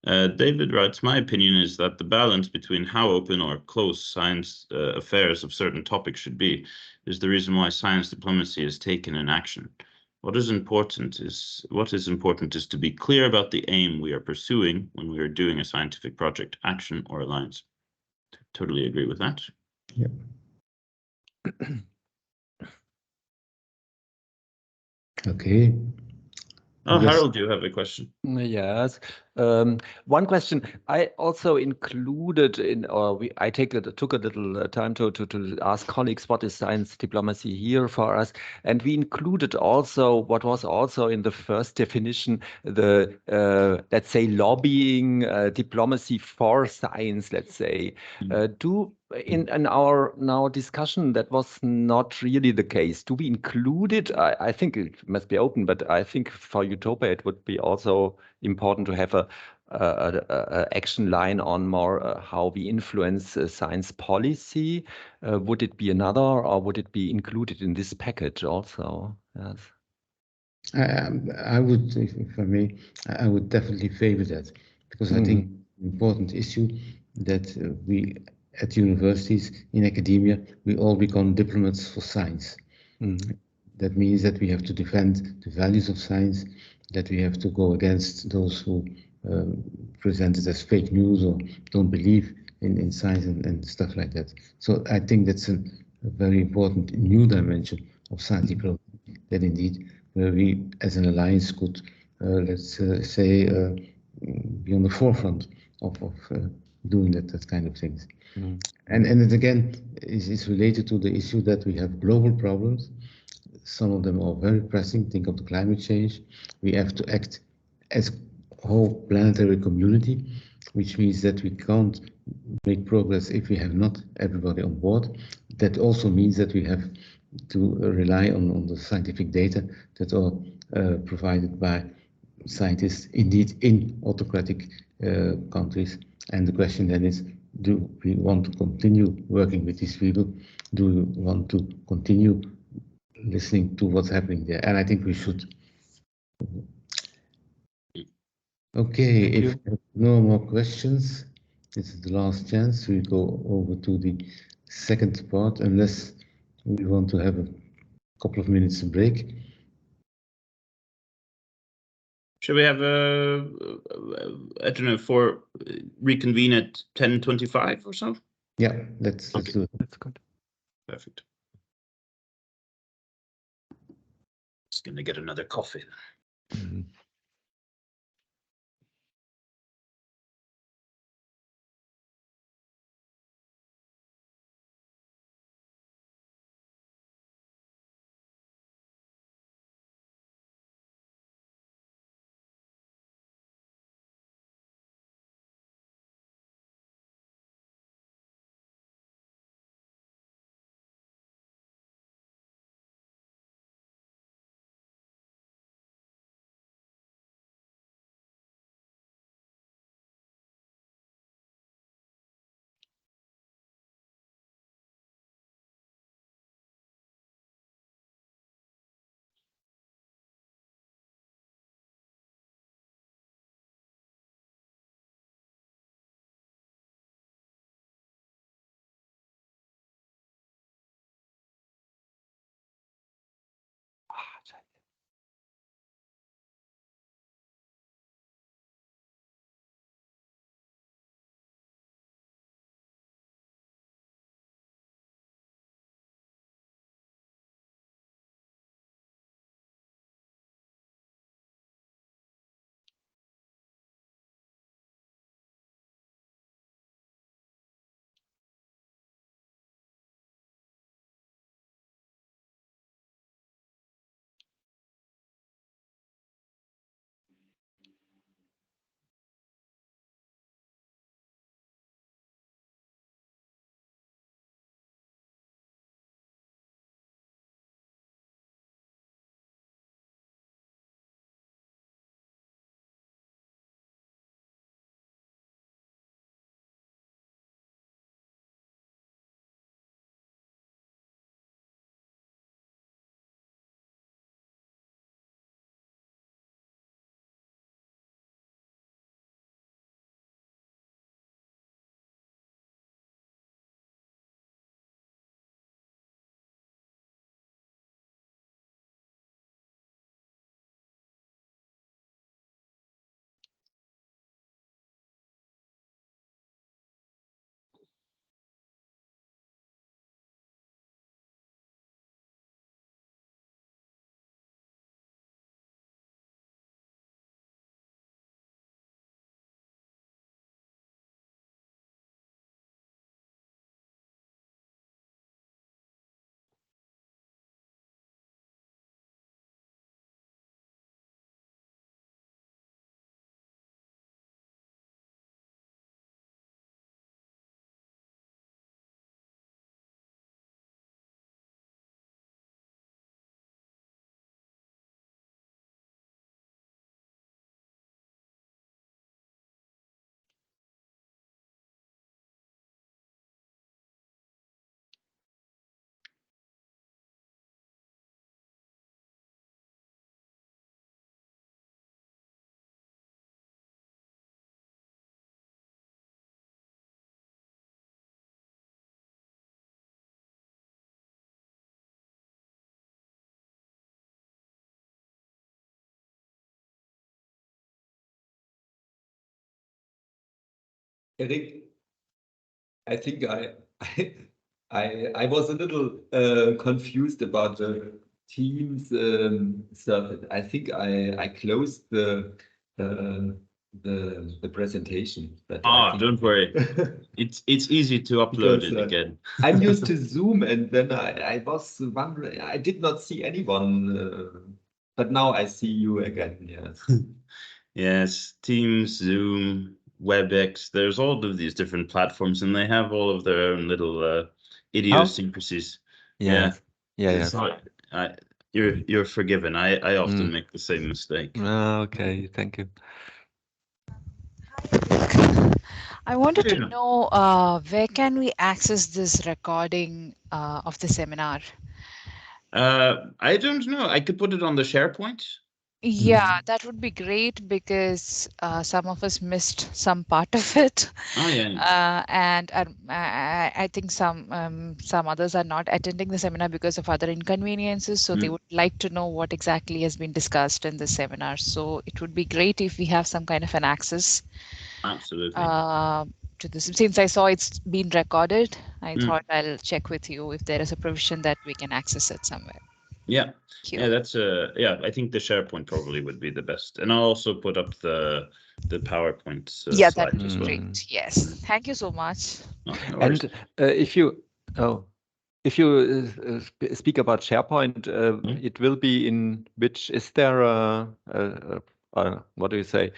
David writes, my opinion is that the balance between how open or closed science affairs of certain topics should be is the reason why science diplomacy is taken in action. What is important is to be clear about the aim we are pursuing when we are doing a scientific project, action, or alliance. Totally agree with that. Yeah. Okay. Oh, Yes. Harold, do you have a question? Yes. One question I also included in, I took a little time to ask colleagues what is science diplomacy here for us, and we included also what was also in the first definition, the let's say lobbying diplomacy for science. Let's say, in our now discussion that was not really the case. Do we include it? I think it must be open, but I think for Utopia it would be also important to have a action line on more how we influence science policy. Would it be another, or would it be included in this package also? Yes. I would, if I may, I would definitely favor that, because I think an important issue that we at universities, in academia, we all become diplomats for science. That means that we have to defend the values of science, that we have to go against those who present it as fake news or don't believe in science and stuff like that. So I think that's a very important new dimension of science diplomacy, that indeed where we as an alliance could, let's say, be on the forefront of doing that kind of things. And it again is related to the issue that we have global problems. Some of them are very pressing. Think of the climate change. We have to act as a whole planetary community, which means that we can't make progress if we have not everybody on board. That also means that we have to rely on the scientific data that are provided by scientists, indeed in autocratic countries. And the question then is, do we want to continue working with these people? Do we want to continue listening to what's happening there? And I think we should. Okay, if no more questions, this is the last chance. We go over to the second part, unless we want to have a couple of minutes break. Should we have I don't know, for reconvene at 10:25 or so? Yeah, let's do it. That's good. Perfect. Just gonna get another coffee. Eric, I think I was a little confused about the Teams stuff. I think I closed the presentation. But don't worry. It's easy to upload it again. I'm used to Zoom, and then I was wondering. I did not see anyone, but now I see you again. Yes. Yes, Teams, Zoom, WebEx. There's all of these different platforms, and they have all of their own little idiosyncrasies. Yeah. It's hard. You're forgiven. I often make the same mistake. Okay, thank you. I wanted to know where can we access this recording of the seminar? I don't know. I could put it on the SharePoint. Yeah, that would be great because some of us missed some part of it. Oh yeah. And I think some others are not attending the seminar because of other inconveniences. So they would like to know what exactly has been discussed in the seminar. So it would be great if we have some kind of an access. Absolutely. To this. Since I saw it's been recorded, I thought I'll check with you if there is a provision that we can access it somewhere. Yeah. Yeah, that's I think the SharePoint probably would be the best. And I'll also put up the PowerPoint yeah, slide that would as be well. great. Yes. Thank you so much. No worries. And if you speak about SharePoint, it will be in which, is there what do you say,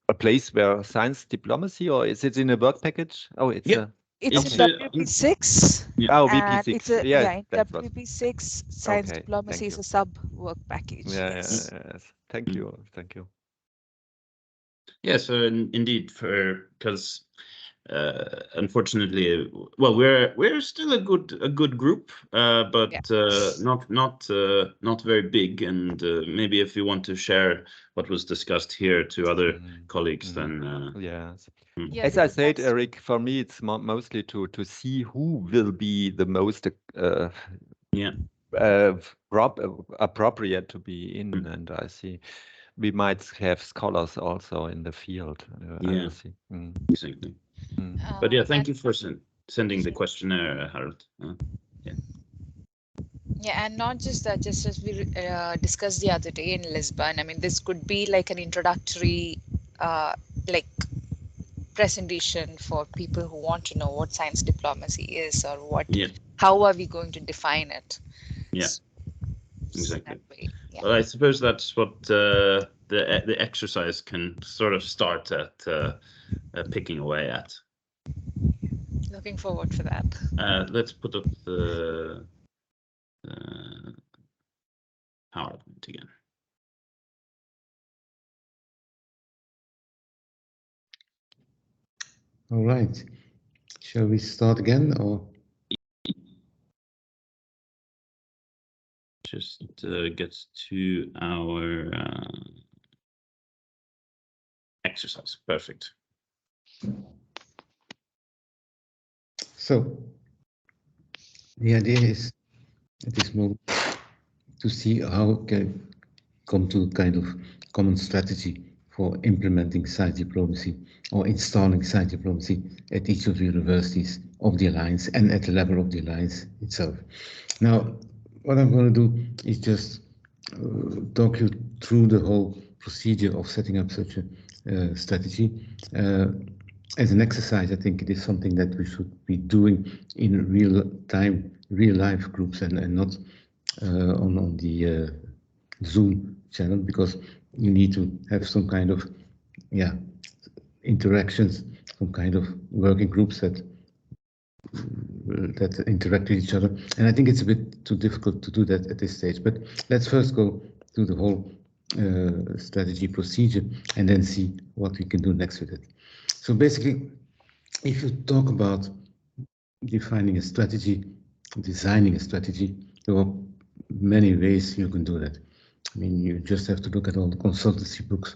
a place where science diplomacy, or is it in a work package? Oh, it's it's in WP6. Oh, WP6. It's a, yes, in WP6, science diplomacy is a sub-work package. Yes. Thank you. Yeah, so indeed, because unfortunately, well, we're still a good group, but not very big. And maybe if you want to share what was discussed here to other colleagues, then yes. Yeah, as I said, Eric, for me it's mostly to see who will be the most appropriate to be in, and I see we might have scholars also in the field. Yeah, exactly. But yeah, thank you for sending the questionnaire, Harold. Yeah, and not just that, just as we discussed the other day in Lisbon, I mean, this could be like an introductory presentation for people who want to know what science diplomacy is, or how are we going to define it. Yeah, exactly. Well, I suppose that's what the exercise can sort of start at picking away at. Looking forward for that. Let's put up the PowerPoint again. All right. Shall we start again, or? Just get to our exercise. Perfect. So the idea is at this moment to see how we can come to a kind of common strategy for implementing science diplomacy or installing science diplomacy at each of the universities of the Alliance and at the level of the Alliance itself. Now, what I'm going to do is just talk you through the whole procedure of setting up such a strategy. As an exercise, I think it is something that we should be doing in real time, real life groups, and not on the Zoom channel, because you need to have some kind of interactions, some kind of working groups that interact with each other. And I think it's a bit too difficult to do that at this stage. But let's first go through the whole strategy procedure and then see what we can do next with it. So basically, if you talk about defining a strategy, designing a strategy, there are many ways you can do that. I mean, you just have to look at all the consultancy books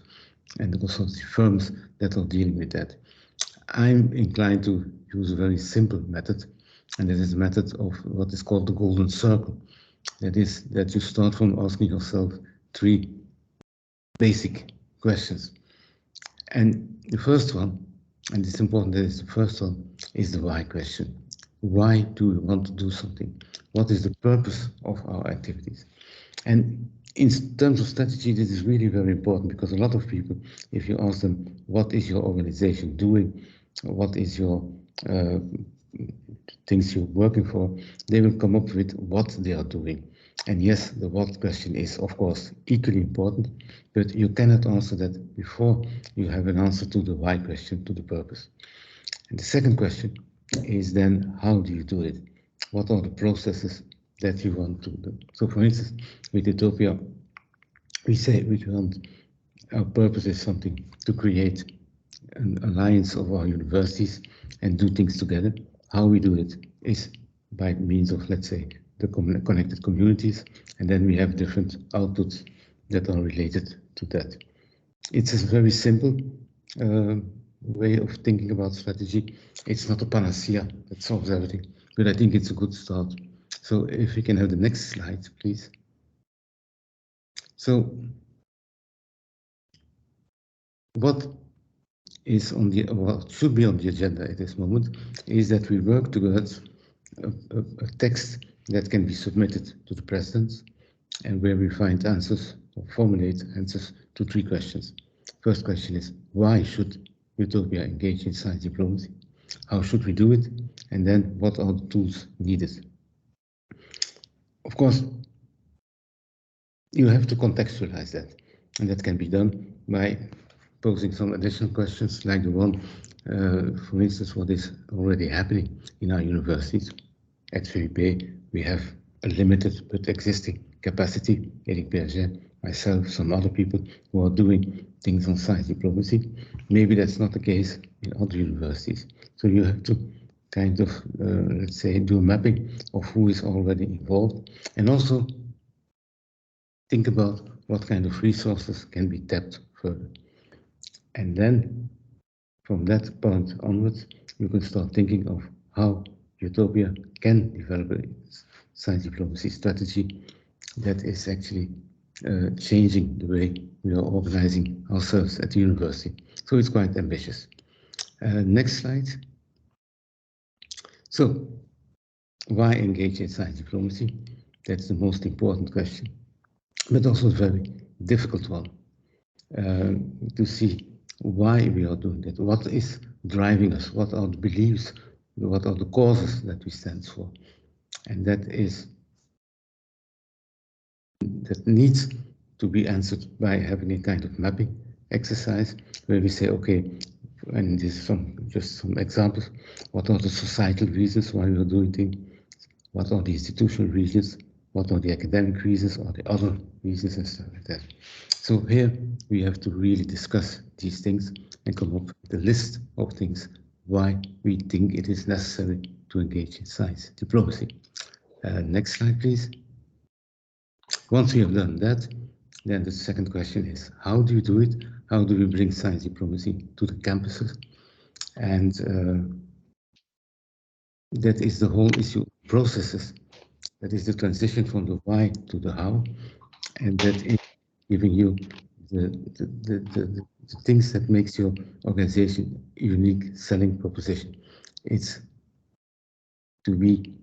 and the consultancy firms that are dealing with that. I'm inclined to use a very simple method, and that is the method of what is called the golden circle. That is that you start from asking yourself 3 basic questions. And the first one And it's important that the first one is the why question. Why do we want to do something? What is the purpose of our activities? And in terms of strategy, this is really very important, because a lot of people, if you ask them, what is your organization doing? What is your things you're working for? They will come up with what they are doing. And yes, the what question is, of course, equally important, but you cannot answer that before you have an answer to the why question, to the purpose. And the second question is then, how do you do it? What are the processes that you want to do? So for instance, with EUTOPIA, we say we want, our purpose is something to create an alliance of our universities and do things together. How we do it is by means of, let's say, the connected communities, and then we have different outputs that are related to that. It's a very simple way of thinking about strategy. It's not a panacea that solves everything, but I think it's a good start. So if we can have the next slide, please. So what is on the, what should be on the agenda at this moment is that we work towards a text that can be submitted to the president, and where we find answers or formulate answers to 3 questions. First question is, why should EUTOPIA engage in science diplomacy? How should we do it? And then what are the tools needed? Of course, you have to contextualize that, and that can be done by posing some additional questions, like the one, for instance, what is already happening in our universities. At VUP, we have a limited but existing capacity. Eric Berger, myself, some other people who are doing things on science diplomacy. Maybe that's not the case in other universities. So you have to kind of, let's say, do a mapping of who is already involved, and also think about what kind of resources can be tapped further. And then from that point onwards, you can start thinking of how EUTOPIA can develop a science diplomacy strategy that is actually changing the way we are organizing ourselves at the university. So it's quite ambitious. Next slide. So why engage in science diplomacy? That's the most important question, but also a very difficult one, to see why we are doing that. What is driving us? What are the beliefs? What are the causes that we stand for? And that needs to be answered by having a kind of mapping exercise where we say, okay, and this is just some examples. What are the societal reasons why we are doing things? What are the institutional reasons? What are the academic reasons or the other reasons and stuff like that? So here we have to really discuss these things and come up with a list of things why we think it is necessary to engage in science diplomacy. Next slide, please. Once we have done that, then the second question is, how do you do it? How do we bring science diplomacy to the campuses? And that is the whole issue of processes. That is the transition from the why to the how. And that is giving you the things that makes your organization a unique selling proposition. It's to be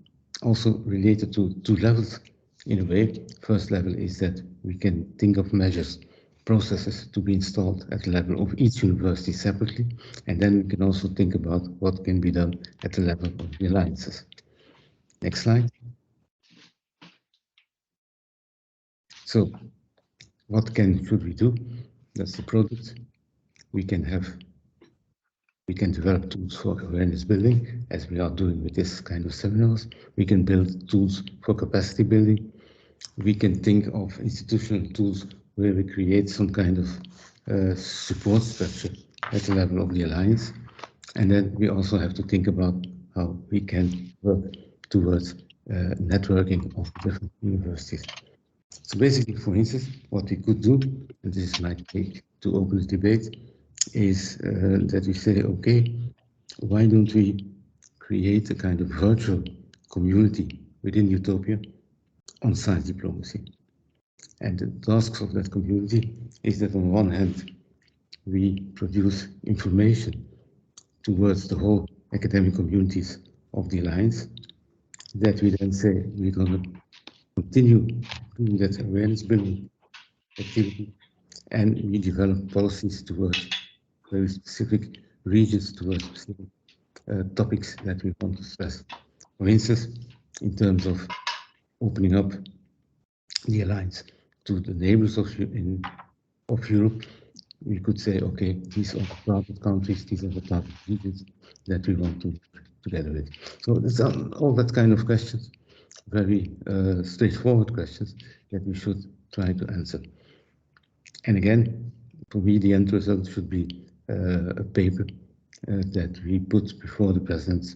also related to 2 levels in a way. First level is that we can think of measures, processes to be installed at the level of each university separately, and then we can also think about what can be done at the level of the alliances. Next slide. So what should we do? That's the product. We can develop tools for awareness building, as we are doing with this kind of seminars. We can build tools for capacity building. We can think of institutional tools where we create some kind of support structure at the level of the alliance. And then we also have to think about how we can work towards networking of different universities. So basically, for instance, what we could do, and this is my take to open the debate, is that we say, okay, why don't we create a kind of virtual community within EUTOPIA on science diplomacy? And the tasks of that community is that on one hand, we produce information towards the whole academic communities of the Alliance, that we then say we're going to continue doing that awareness building activity, and we develop policies towards very specific regions, towards specific topics that we want to stress. For instance, in terms of opening up the Alliance to the neighbors of Europe, we could say, okay, these are the target countries, these are the target regions that we want to work together with. So it's all that kind of questions, very straightforward questions that we should try to answer. And again, for me, the end result should be a paper that we put before the presidents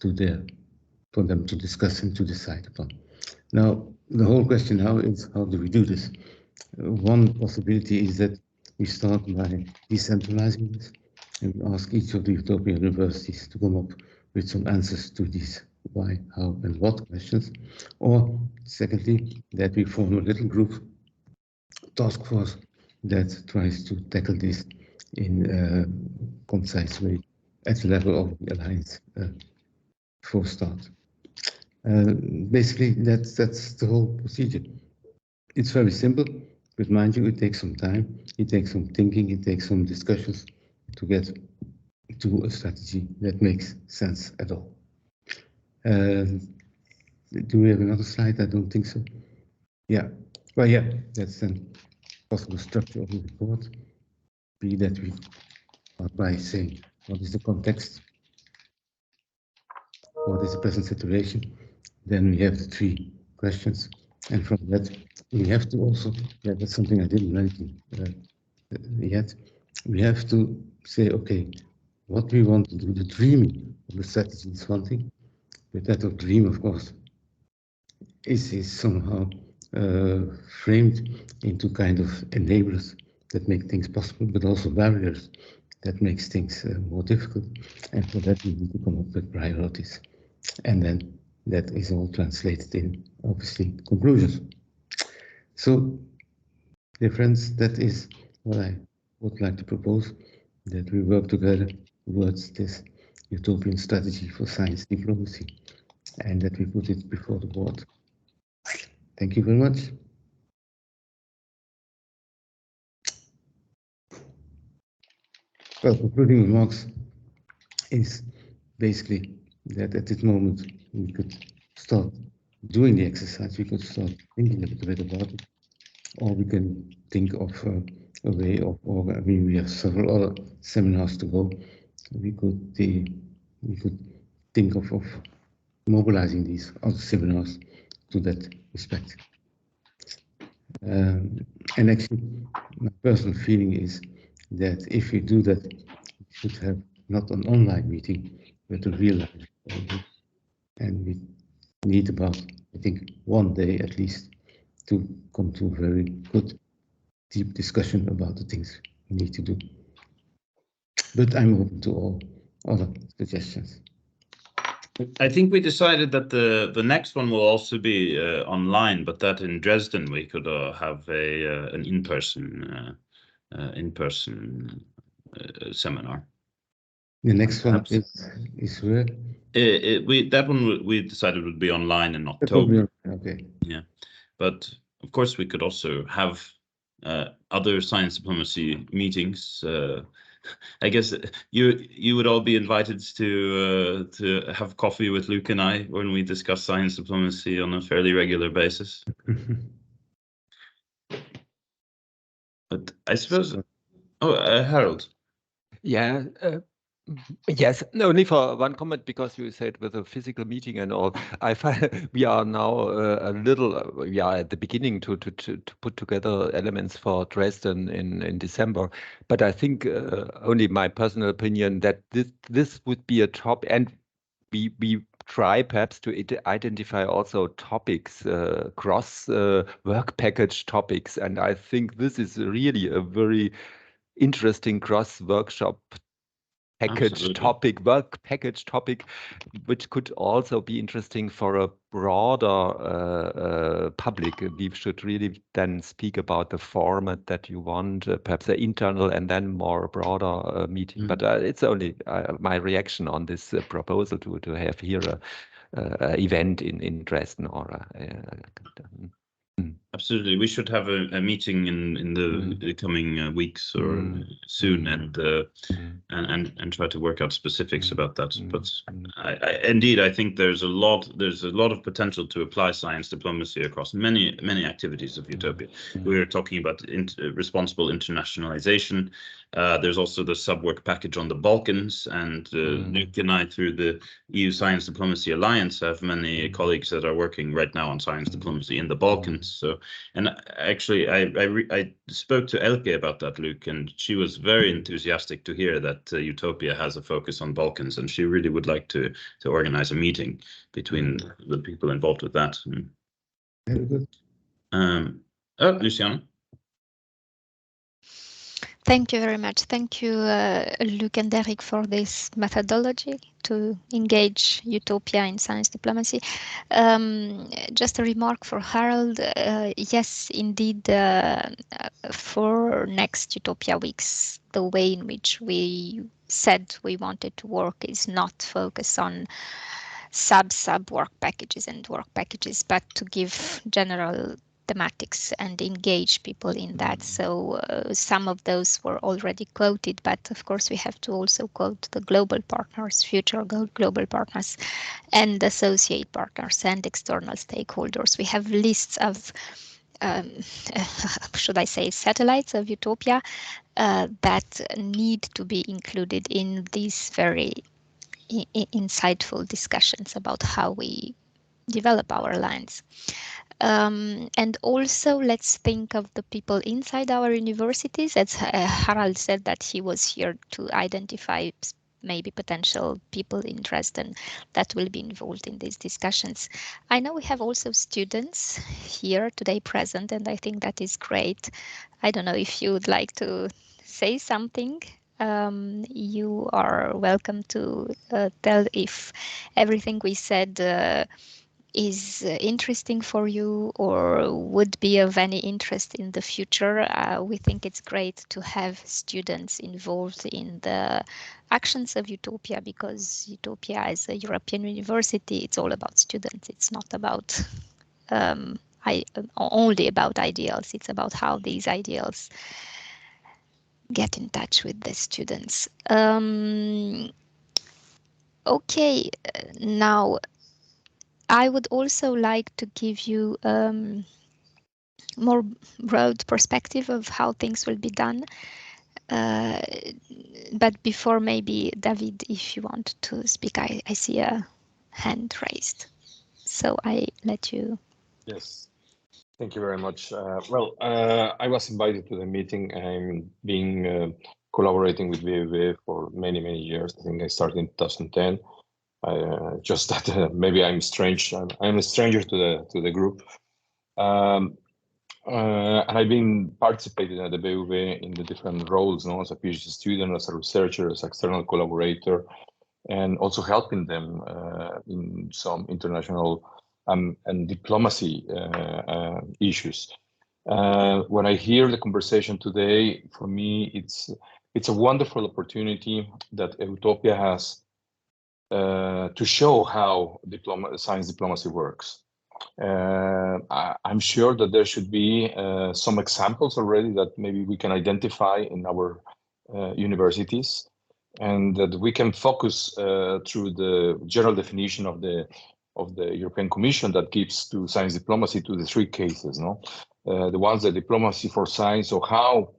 for them to discuss and to decide upon. Now, the whole question now is, how do we do this? One possibility is that we start by decentralizing this, and we ask each of the Utopia universities to come up with some answers to these why, how, and what questions. Or secondly, that we form a little group task force that tries to tackle this in a concise way at the level of the Alliance for start. Basically, that's the whole procedure. It's very simple, but mind you, it takes some time, it takes some thinking, it takes some discussions to get to a strategy that makes sense at all. Do we have another slide? I don't think so. Yeah, well, yeah, that's then possible structure of the report. Be that we start by saying what is the context, what is the present situation, then we have the 3 questions, and from that we have to also, yeah, that's something I didn't mention yet, we have to say, okay, what we want to do, the dreaming of the strategy is one thing, but that of dream, of course, is somehow framed into kind of enablers that make things possible, but also barriers that makes things more difficult. And for that, we need to come up with priorities. And then that is all translated in, obviously, conclusions. So, dear friends, that is what I would like to propose, that we work together towards this utopian strategy for science diplomacy, and that we put it before the board. Thank you very much. Well, concluding remarks is basically that at this moment we could start doing the exercise, we could start thinking a little bit about it, or we can think of a way of, or I mean, we have several other seminars to go. We could think of mobilizing these other seminars to that respect. And actually, my personal feeling is that if we do that, we should have not an online meeting, but a real life. And we need about, I think, 1 day at least to come to a very good, deep discussion about the things we need to do. But I'm open to all other suggestions. I think we decided that the next one will also be online, but that in Dresden we could have an in-person seminar. The next one is where? That one we decided would be online in October. Okay. Yeah, but of course we could also have other science diplomacy meetings. I guess you would all be invited to have coffee with Luke and I when we discuss science diplomacy on a fairly regular basis. But I suppose, Harold. Yeah. Yes, only for one comment, because you said with a physical meeting and all. I find we are now we are at the beginning to put together elements for Dresden in December. But I think only my personal opinion that this would be a top, and we try perhaps to identify also topics, cross work package topics, and I think this is really a very interesting cross workshop work package topic, which could also be interesting for a broader public. We should really then speak about the format that you want, perhaps the internal and then more broader meeting. But it's only my reaction on this proposal to have here a event in Dresden or Absolutely, we should have a meeting in the coming weeks or soon, and try to work out specifics about that. But indeed, I think there's a lot of potential to apply science diplomacy across many activities of Utopia. We're talking about responsible internationalization. There's also the sub-work package on the Balkans, and Luke and I, through the EU Science Diplomacy Alliance, have many colleagues that are working right now on science diplomacy in the Balkans. So, and actually, I spoke to Elke about that, Luke, and she was very enthusiastic to hear that Utopia has a focus on Balkans, and she really would like to organize a meeting between the people involved with that. Very good. Luciana. Thank you very much. Thank you, Luc and Derek, for this methodology to engage Utopia in science diplomacy. Just a remark for Harold. Yes, indeed, for next Utopia weeks, the way in which we said we wanted to work is not focus on sub work packages and work packages, but to give general thematics and engage people in that. So some of those were already quoted, but of course we have to also quote the global partners, future global partners, and associate partners and external stakeholders. We have lists of should I say satellites of Utopia that need to be included in these very insightful discussions about how we develop our alliance. And also, let's think of the people inside our universities. As Harald said, that he was here to identify maybe potential people in Dresden that will be involved in these discussions. I know we have also students here today present, and I think that is great. I don't know if you would like to say something. You are welcome to tell if everything we said is interesting for you or would be of any interest in the future. We think it's great to have students involved in the actions of Utopia, because Utopia as a European university, it's all about students. It's not about only about ideals. It's about how these ideals get in touch with the students. Okay, now I would also like to give you more broad perspective of how things will be done. But before, maybe David, if you want to speak, I see a hand raised. So I let you. Yes, thank you very much. I was invited to the meeting. I'm being collaborating with VVV for many years. I think I started in 2010. Just that maybe I'm strange. I'm a stranger to the group, and I've been participating at the VUV in the different roles, as a PhD student, as a researcher, as external collaborator, and also helping them in some international and diplomacy issues. When I hear the conversation today, for me, it's a wonderful opportunity that Utopia has to show how science diplomacy works. I'm sure that there should be some examples already that maybe we can identify in our universities, and that we can focus through the general definition of the European Commission that gives to science diplomacy to the three cases. The ones that diplomacy for science, or how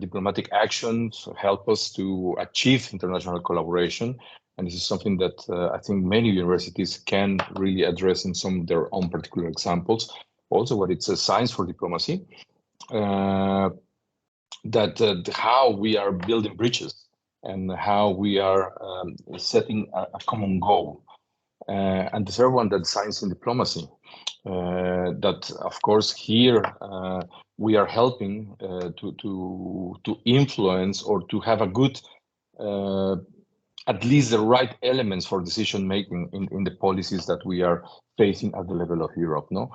diplomatic actions help us to achieve international collaboration. And this is something that I think many universities can really address in some of their own particular examples. Also, what it's a science for diplomacy, that how we are building bridges and how we are setting a common goal. And the third one, that science and diplomacy, that of course here we are helping to influence or to have a good at least the right elements for decision making in the policies that we are facing at the level of Europe. No,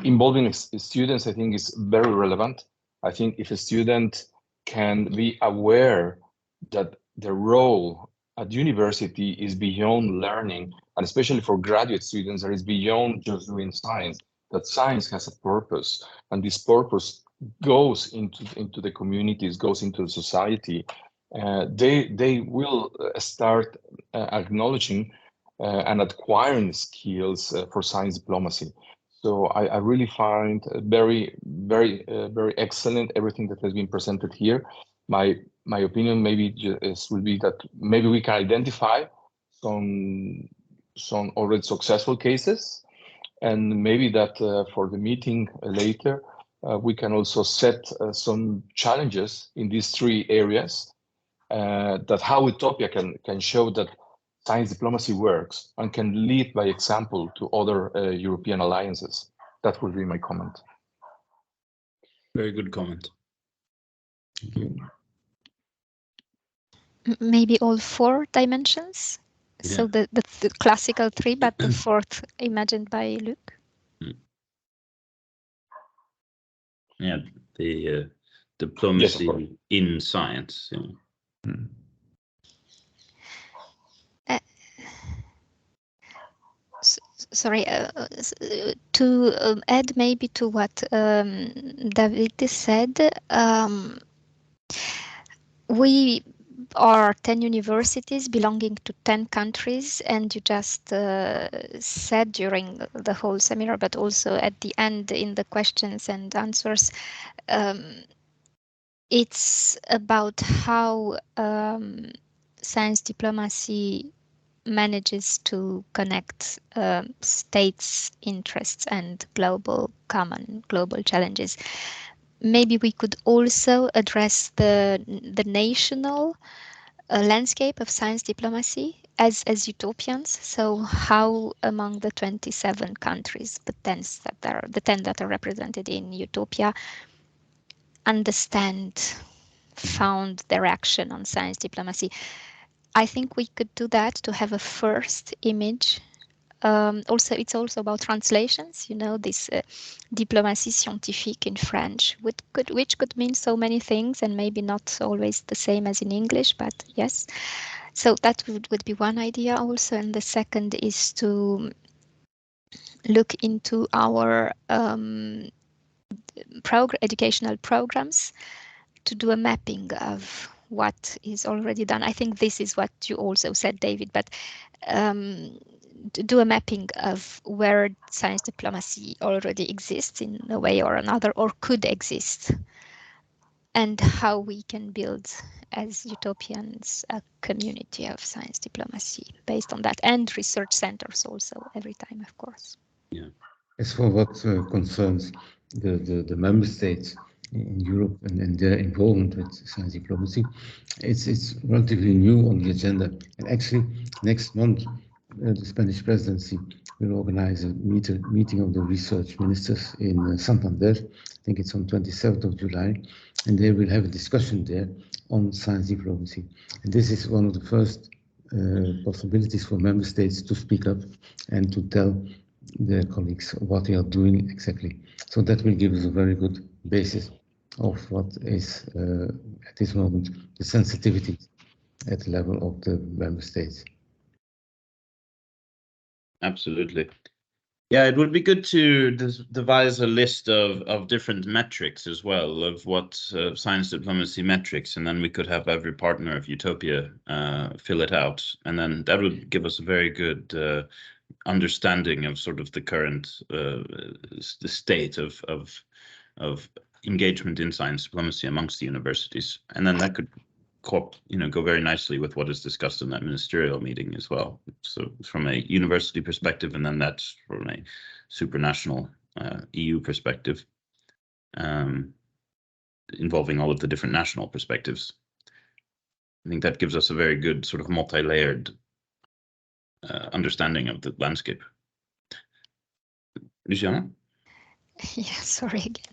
involving students, I think, is very relevant. I think if a student can be aware that the role at university is beyond learning, and especially for graduate students, that is beyond just doing science, that science has a purpose, and this purpose goes into the communities, goes into the society, they will start acknowledging and acquiring skills for science diplomacy. So I really find very excellent everything that has been presented here. My opinion maybe will be that maybe we can identify some already successful cases, and maybe that for the meeting later we can also set some challenges in these 3 areas, that how EUTOPIA can show that science diplomacy works and can lead by example to other European alliances. That would be my comment. Very good comment. Thank you. Maybe all 4 dimensions. Yeah. So the classical 3, but the 4th imagined by Luc. Yeah, the diplomacy Yes, in science. Yeah. Sorry, to add maybe to what David said, we are 10 universities belonging to 10 countries, and you just said during the whole seminar, but also at the end in the questions and answers, it's about how science diplomacy manages to connect states' interests and global challenges. Maybe we could also address the national landscape of science diplomacy as utopians. So how among the 27 countries, the 10 that are represented in EUTOPIA, found their action on science diplomacy. I think we could do that to have a first image. Also, it's also about translations, this diplomatie scientifique in French, which could mean so many things and maybe not always the same as in English, but yes. So that would be one idea also. And the second is to look into our educational programs to do a mapping of what is already done. I think this is what you also said, David, but to do a mapping of where science diplomacy already exists in a way or another, or could exist, and how we can build as utopians a community of science diplomacy based on that, and research centers also every time, of course. Yeah. As for what concerns the member states in Europe and their involvement with science diplomacy, it's relatively new on the agenda. And actually, next month, the Spanish presidency will organize a meeting of the research ministers in Santander. I think it's on 27th of July, and they will have a discussion there on science diplomacy. And this is one of the first possibilities for member states to speak up and to tell their colleagues what they are doing exactly. So that will give us a very good basis of what is at this moment the sensitivity at the level of the member states. Absolutely. Yeah, it would be good to devise a list of different metrics as well, of what science diplomacy metrics, and then we could have every partner of EUTOPIA fill it out, and then that would give us a very good understanding of sort of the current the state of engagement in science diplomacy amongst the universities, and then that could go very nicely with what is discussed in that ministerial meeting as well. So from a university perspective, and then that's from a supranational EU perspective, involving all of the different national perspectives. I think that gives us a very good sort of multi-layered understanding of the landscape. Luciana? Yeah, sorry again.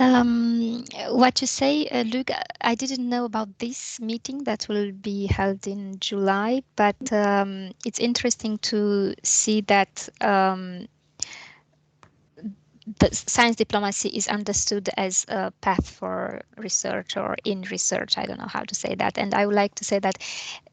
What you say, Luc, I didn't know about this meeting that will be held in July, but it's interesting to see that the science diplomacy is understood as a path for research or in research. I don't know how to say that. And I would like to say that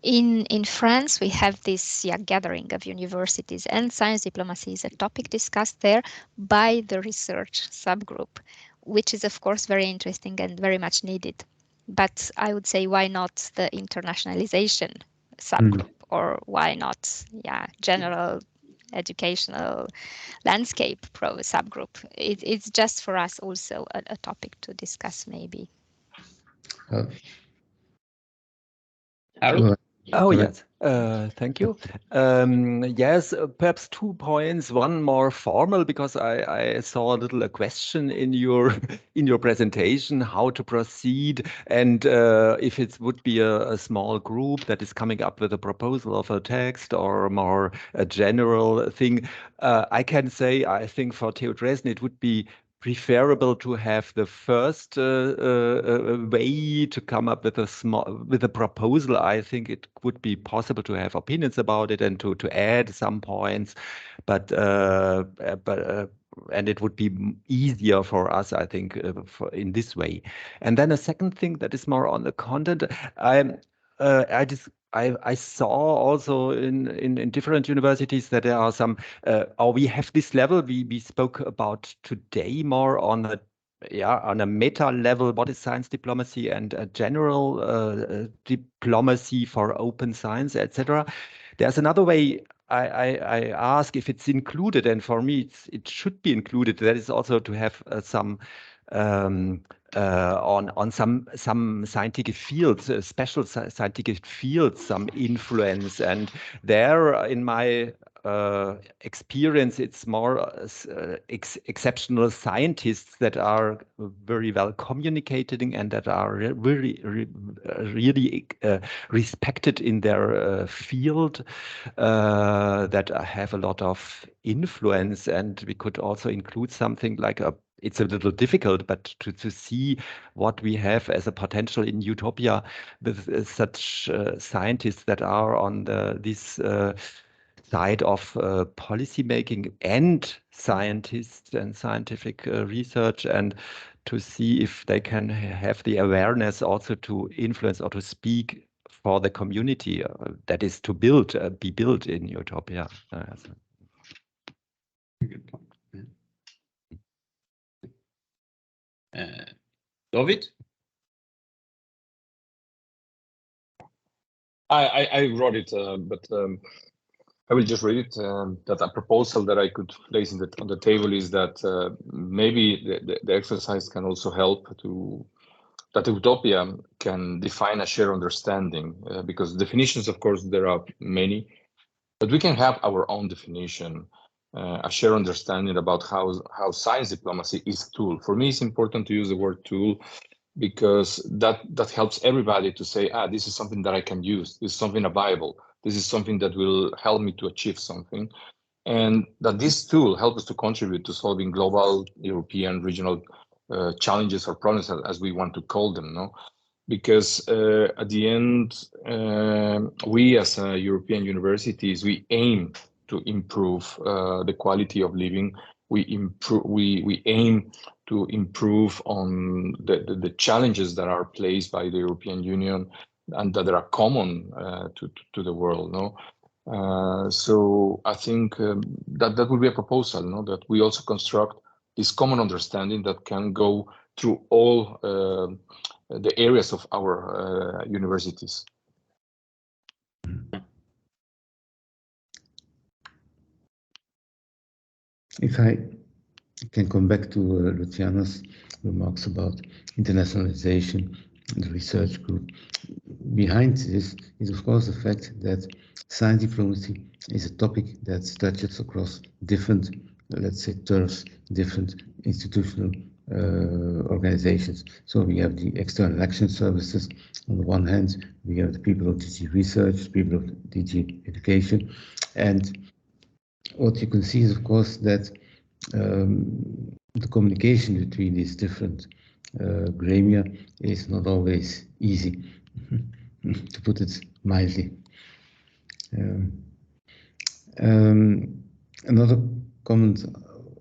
in France, we have this gathering of universities, and science diplomacy is a topic discussed there by the research subgroup, which is, of course, very interesting and very much needed. But I would say, why not the internationalization subgroup, or why not, general educational landscape subgroup? It's just for us also a topic to discuss, maybe. Harold? Oh, yes. Thank you. Yes, perhaps 2 points. One more formal, because I saw a little question in your presentation, how to proceed, and if it would be a small group that is coming up with a proposal of a text or more a general thing. I can say, I think for TU Dresden, it would be preferable to have the first way to come up with a proposal. I think it would be possible to have opinions about it and to add some points, but and it would be easier for us, I think, in this way. And then a second thing that is more on the content. I saw also in different universities that there are some, or we have this level we spoke about today more on a meta level. What is science diplomacy, and a general diplomacy for open science, etc. There's another way. I ask if it's included, and for me it should be included. That is also to have some on some scientific fields, special scientific fields, some influence. And there, in my experience, it's more exceptional scientists that are very well communicating and that are really respected in their field, that have a lot of influence. And we could also include something like it's a little difficult, but to see what we have as a potential in EUTOPIA with such scientists that are on this side of policymaking and scientists and scientific research, and to see if they can have the awareness also to influence or to speak for the community that is to be built in EUTOPIA. Good point. David? I wrote it, but I will just read it. That a proposal that I could place on the table is that maybe the exercise can also help that EUTOPIA can define a shared understanding, because definitions, of course, there are many, but we can have our own definition, a shared understanding about how science diplomacy is a tool. For me, it's important to use the word tool, because that helps everybody to say, this is something that I can use. This is something viable. This is something that will help me to achieve something. And that this tool helps us to contribute to solving global, European, regional challenges or problems, as we want to call them, no? Because at the end, we as European universities, we aim to improve the quality of living. We aim to improve on the challenges that are placed by the European Union and that are common to the world. No, so I think that would be a proposal. No, that we also construct this common understanding that can go through all the areas of our universities. If I can come back to Luciano's remarks about internationalization and the research group. Behind this is, of course, the fact that science diplomacy is a topic that touches across different, let's say, turfs, different institutional organizations. So we have the external action services on the one hand, we have the people of DG Research, people of DG Education, and what you can see is, of course, that the communication between these different gremia is not always easy, to put it mildly. Another comment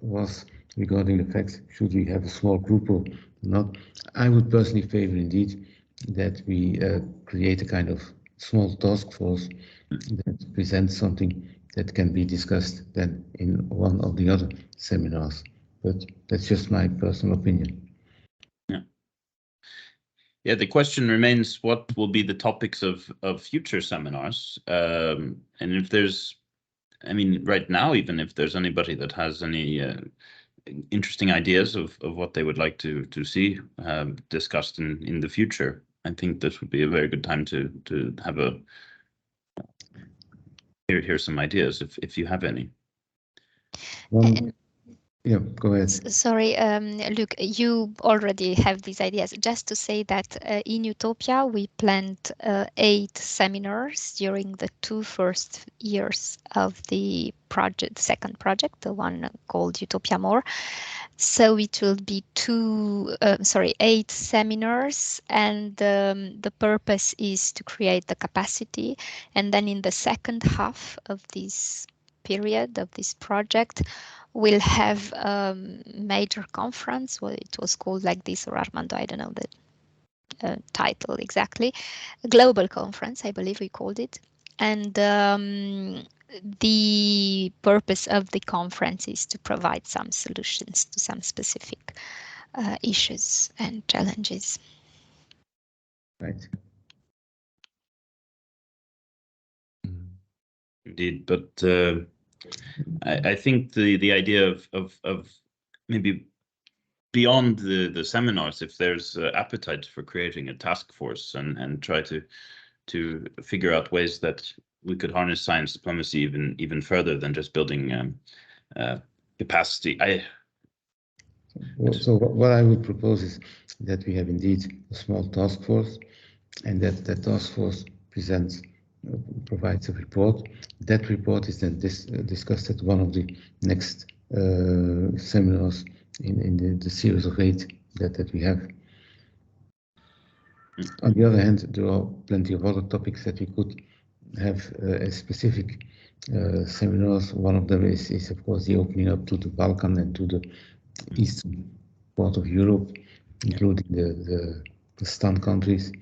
was regarding the fact, should we have a small group or not? I would personally favor indeed that we create a kind of small task force that presents something that can be discussed then in one of the other seminars. But that's just my personal opinion. Yeah, the question remains, what will be the topics of future seminars? And if there's, I mean, right now, even if there's anybody that has any interesting ideas of what they would like to see discussed in the future, I think this would be a very good time to have a hear some ideas if you have any. Yeah, go ahead. Sorry, Luc, you already have these ideas. Just to say that in Utopia, we planned 8 seminars during the 2 first years of the project, second project, the one called Utopia More. So it will be 8 seminars, and the purpose is to create the capacity. And then in the second half of this period of this project, we'll have a major conference. Well, it was called like this, or Armando, I don't know the title exactly. A global conference, I believe we called it. And the purpose of the conference is to provide some solutions to some specific issues and challenges. Right. Indeed, but I think the idea of maybe beyond the seminars, if there's appetite for creating a task force and try to figure out ways that we could harness science diplomacy even further than just building capacity. So what I would propose is that we have indeed a small task force, and that task force provides a report. That report is then discussed at one of the next seminars in the series of 8 that we have. On the other hand, there are plenty of other topics that we could have as specific seminars. One of them is of course the opening up to the Balkan and to the eastern part of Europe, including the STAN countries.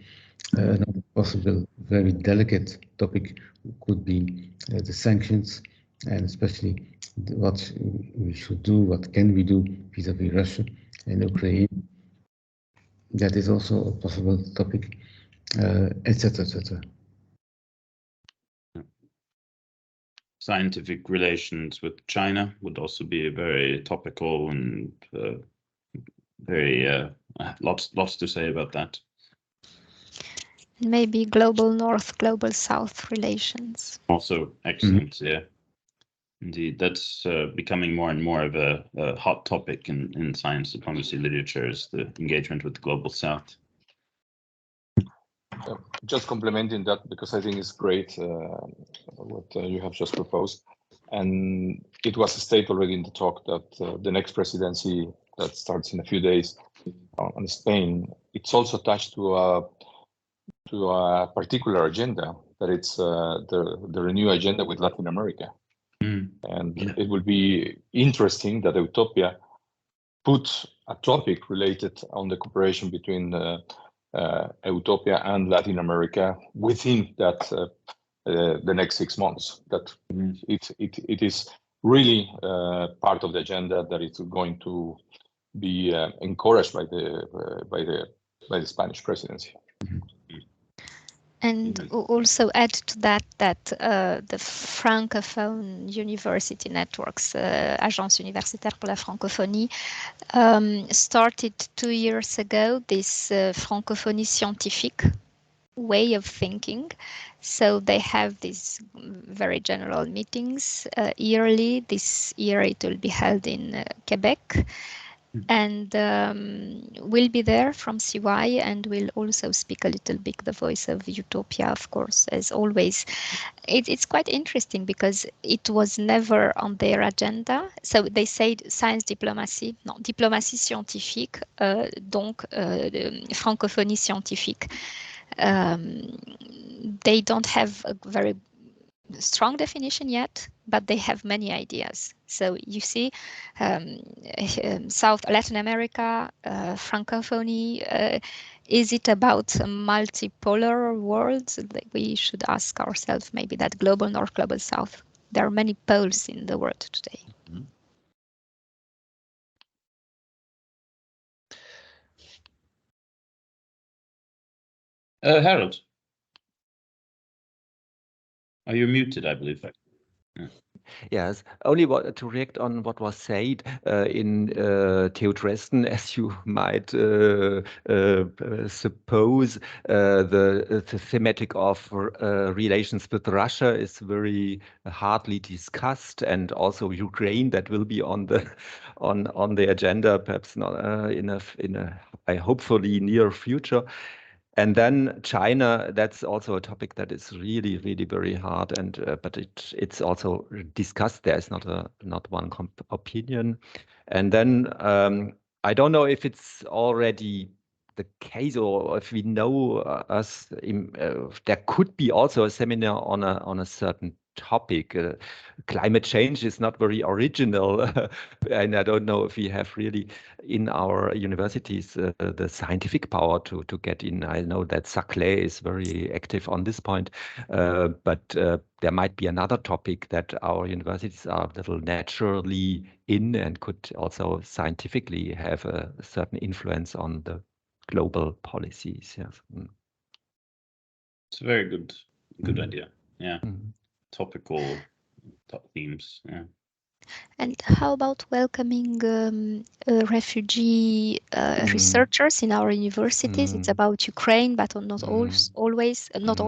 Another possible very delicate topic could be the sanctions, and especially what we should do, what can we do vis-à-vis Russia and Ukraine. That is also a possible topic, etc., etc. Scientific relations with China would also be very topical and very lots to say about that. Maybe global north, global south relations. Also excellent, yeah. Indeed, that's becoming more and more of a hot topic in science diplomacy literature, is the engagement with the global south. Just complementing that, because I think it's great what you have just proposed. And it was stated already in the talk that the next presidency that starts in a few days on Spain, it's also attached to a particular agenda, that it's the Renew agenda with Latin America. And it will be interesting that Utopia put a topic related on the cooperation between Utopia and Latin America within that the next 6 months. That it is really part of the agenda that is going to be encouraged by the Spanish presidency. And also add to that the Francophone university networks, Agence Universitaire pour la Francophonie, started 2 years ago this francophonie scientifique way of thinking. So they have these very general meetings yearly. This year it will be held in Quebec. and we'll be there from CY, and we'll also speak a little bit the voice of Utopia, of course, as always. It's quite interesting because it was never on their agenda. So they said science diplomacy, non, diplomatie scientifique, donc francophonie scientifique. They don't have a very strong definition yet, but they have many ideas. So you see, South Latin America, Francophonie, is it about a multipolar world? We should ask ourselves maybe that global north, global south. There are many poles in the world today. Harold, are you muted, I believe? Yeah. Yes, only to react on what was said in TU Dresden, as you might suppose, the thematic of relations with Russia is very hardly discussed, and also Ukraine, that will be on the agenda, perhaps not in a hopefully near future. And then China, that's also a topic that is really, really very hard, and but it's also discussed. There is not one opinion. And then I don't know if it's already the case, or if we know there could be also a seminar on a certain topic. Climate change is not very original, and I don't know if we have really in our universities the scientific power to get in. I know that Saclay is very active on this point, but there might be another topic that our universities are a little naturally in and could also scientifically have a certain influence on the global policies. Yes. It's a very good idea. Yeah. Topical themes. Yeah. And how about welcoming refugee researchers in our universities? It's about Ukraine, but not always, not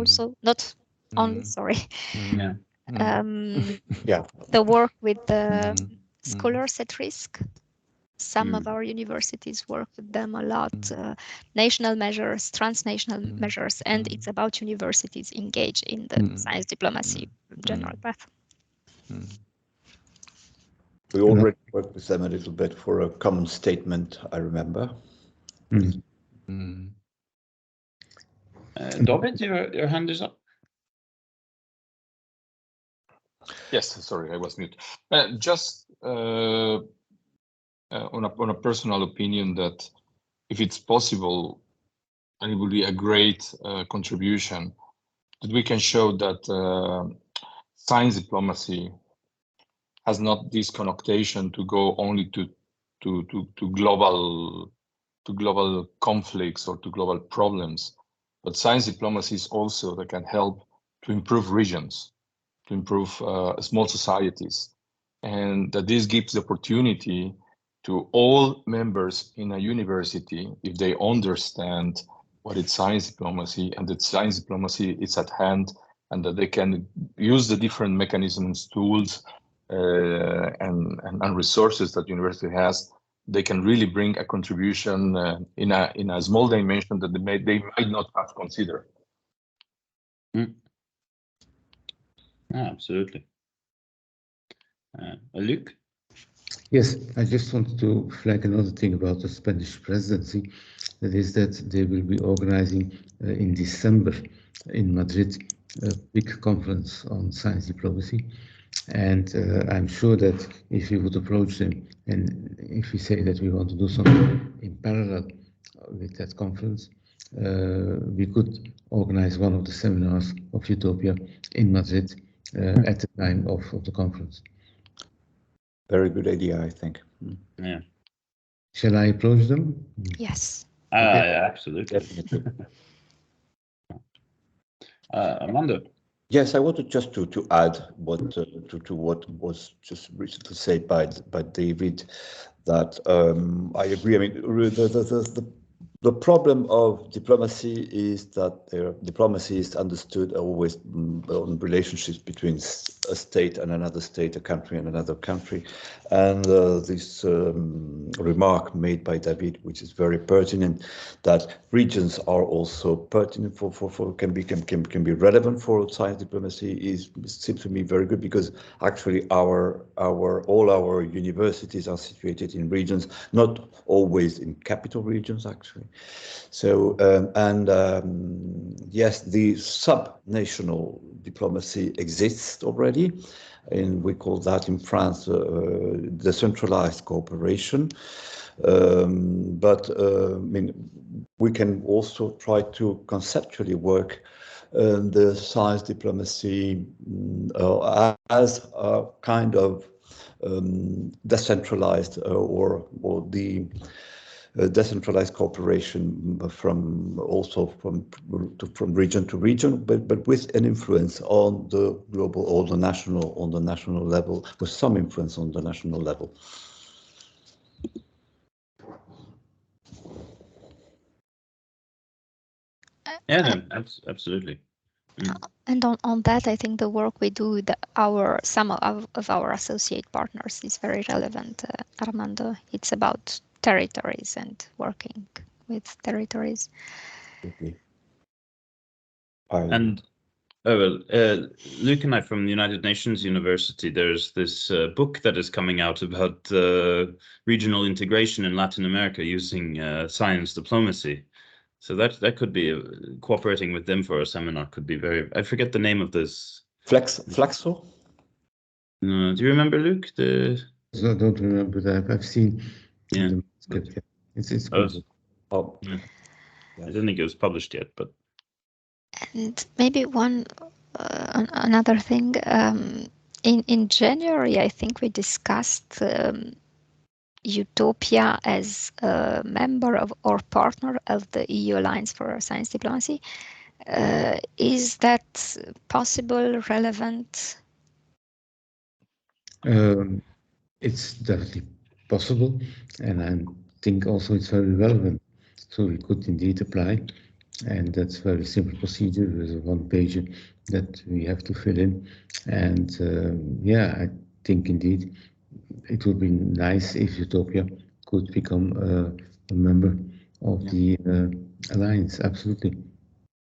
only, sorry. Yeah. The work with the scholars at risk. Some of our universities work with them a lot. National measures, transnational measures, and it's about universities engaged in the science diplomacy general path. We already worked with them a little bit for a common statement, I remember. David, your hand is up. Yes, sorry, I was mute. Just on a personal opinion, that if it's possible, and it would be a great contribution, that we can show that science diplomacy has not this connotation to go only to global conflicts or to global problems, but science diplomacy is also that can help to improve regions, to improve small societies, and that this gives the opportunity to all members in a university, if they understand what is science diplomacy and that science diplomacy is at hand, and that they can use the different mechanisms, tools, and resources that university has, they can really bring a contribution in a small dimension that they might not have considered. Absolutely. Luc? Yes, I just wanted to flag another thing about the Spanish presidency. That is that they will be organizing in December in Madrid a big conference on science diplomacy. And I'm sure that if we would approach them and if we say that we want to do something in parallel with that conference, we could organize one of the seminars of Utopia in Madrid at the time of the conference. Very good idea, I think. Yeah. Shall I approach them? Yes. Okay. Yeah, absolutely. Armando? Yes, I wanted just to add what to what was just recently said by David, that I agree. I mean, the problem of diplomacy is that diplomacy is understood always on relationships between a state and another state, a country and another country. And this remark made by David, which is very pertinent, that regions are also pertinent can be relevant for science diplomacy, seems to me very good, because actually all our universities are situated in regions, not always in capital regions actually. So yes, the sub-national diplomacy exists already, and we call that in France decentralized cooperation. But I mean, we can also try to conceptually work the science diplomacy as a kind of decentralized or the decentralized cooperation from region to region, but with an influence on the global or the national level, with some influence on the national level. Yeah, no, absolutely. And on that, I think the work we do with some of our associate partners is very relevant, Armando. It's about territories and working with territories. Okay. And Luke and I from the United Nations University, there's this book that is coming out about regional integration in Latin America using science diplomacy. So that could be cooperating with them for a seminar could be very. I forget the name of this. Flaxo? Do you remember, Luke? So I don't remember that. I've seen. Yeah. It's good. Oh. Yeah. I don't think it was published yet, but. And maybe another thing. In January, I think we discussed EUTOPIA as a member of or partner of the EU Alliance for Science Diplomacy. Is that possible, relevant? It's definitely possible, and I think also it's very relevant. So we could indeed apply, and that's a very simple procedure. There's a one page that we have to fill in, and yeah, I think indeed it would be nice if EUTOPIA could become a member of the alliance. Absolutely.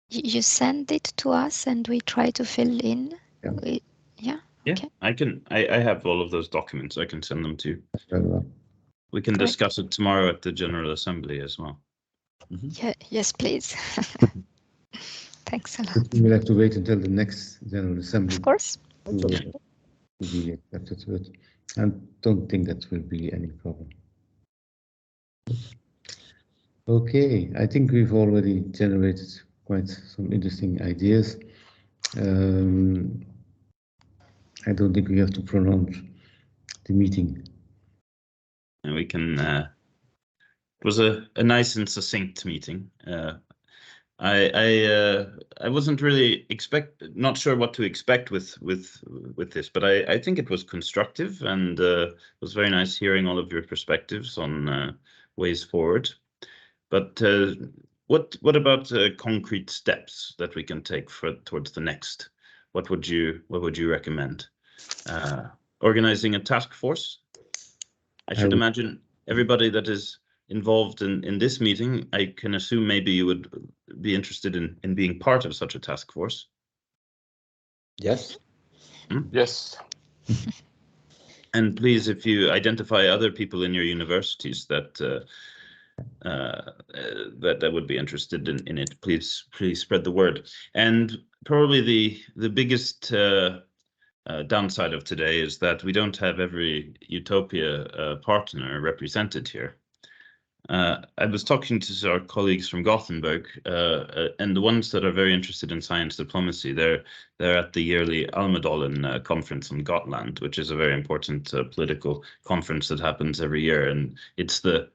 You send it to us, and we try to fill in. Yeah. Yeah, okay. I have all of those documents. I can send them to you. Very well. We can discuss it tomorrow at the General Assembly as well. Yeah, yes, please. Thanks a lot. But we will have to wait until the next General Assembly. Of course. To be accepted, but I don't think that will be any problem. Okay, I think we've already generated quite some interesting ideas. I don't think we have to prolong the meeting. And we can. It was a nice and succinct meeting. I wasn't really not sure what to expect with this, but I think it was constructive, and it was very nice hearing all of your perspectives on ways forward. But what about concrete steps that we can take towards the next? What would you recommend? Organizing a task force? I should imagine everybody that is involved in this meeting, I can assume maybe you would be interested in being part of such a task force. Yes. Yes. And please, if you identify other people in your universities that would be interested in it, please spread the word. And probably the biggest downside of today is that we don't have every EUTOPIA partner represented here. I was talking to our colleagues from Gothenburg, and the ones that are very interested in science diplomacy, they're at the yearly Almedalen conference on Gotland, which is a very important political conference that happens every year, and it's the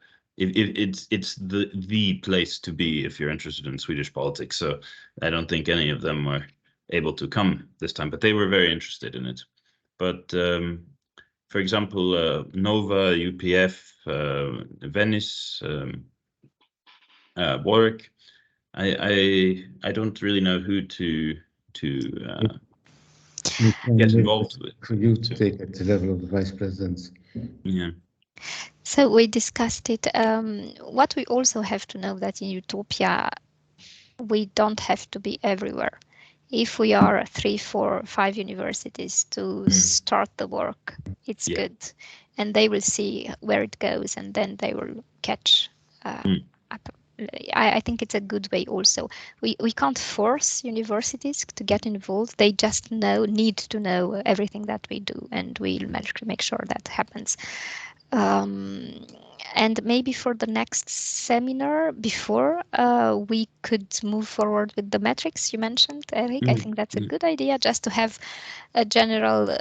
place to be if you're interested in Swedish politics. So I don't think any of them were able to come this time, but they were very interested in it. But for example, Nova, UPF, Venice, Warwick. I don't really know who to get involved with. For you to take at the level of the vice presidents. Yeah. So we discussed it. What we also have to know that in Utopia, we don't have to be everywhere. If we are 3, 4, 5 universities to start the work, it's good. And they will see where it goes, and then they will catch up. I think it's a good way also. We can't force universities to get involved. They just need to know everything that we do, and we'll make sure that happens. And maybe for the next seminar before, we could move forward with the metrics you mentioned, Eric. I think that's a good idea, just to have a general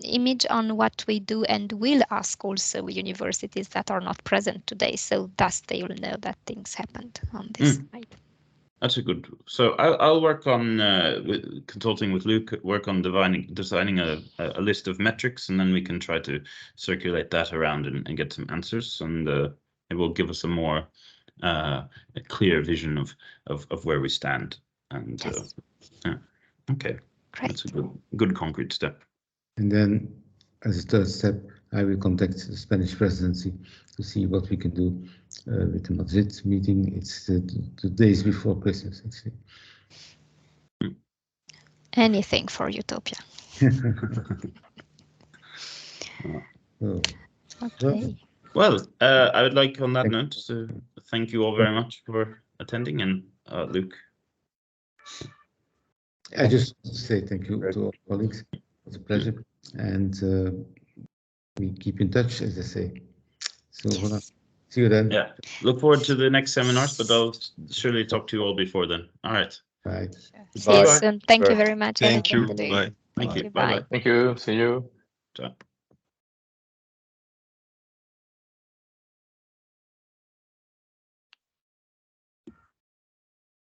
image on what we do, and we'll ask also universities that are not present today, so thus they will know that things happened on this side. That's a good. So I'll work on consulting with Luke, work on designing a list of metrics, and then we can try to circulate that around and get some answers, and it will give us a more a clear vision of where we stand. And Yes. yeah, okay, Great. that's a good concrete step. And then, as a third step, I will contact the Spanish presidency to see what we can do with the Madrid meeting. It's the days before Christmas, actually. Anything for Utopia. Okay. Well, I would like on that note to thank you all very much for attending, and Luke. I just want to say thank you to all colleagues. It was a pleasure, and we keep in touch, as I say. So Yes. see you then. Yeah, look forward to the next seminars, but I'll surely talk to you all before then. All right. Bye. See you soon. Thank you very much. Thank Eric. you. Bye. Thank you. Bye. Bye. Thank you. See you. Ciao.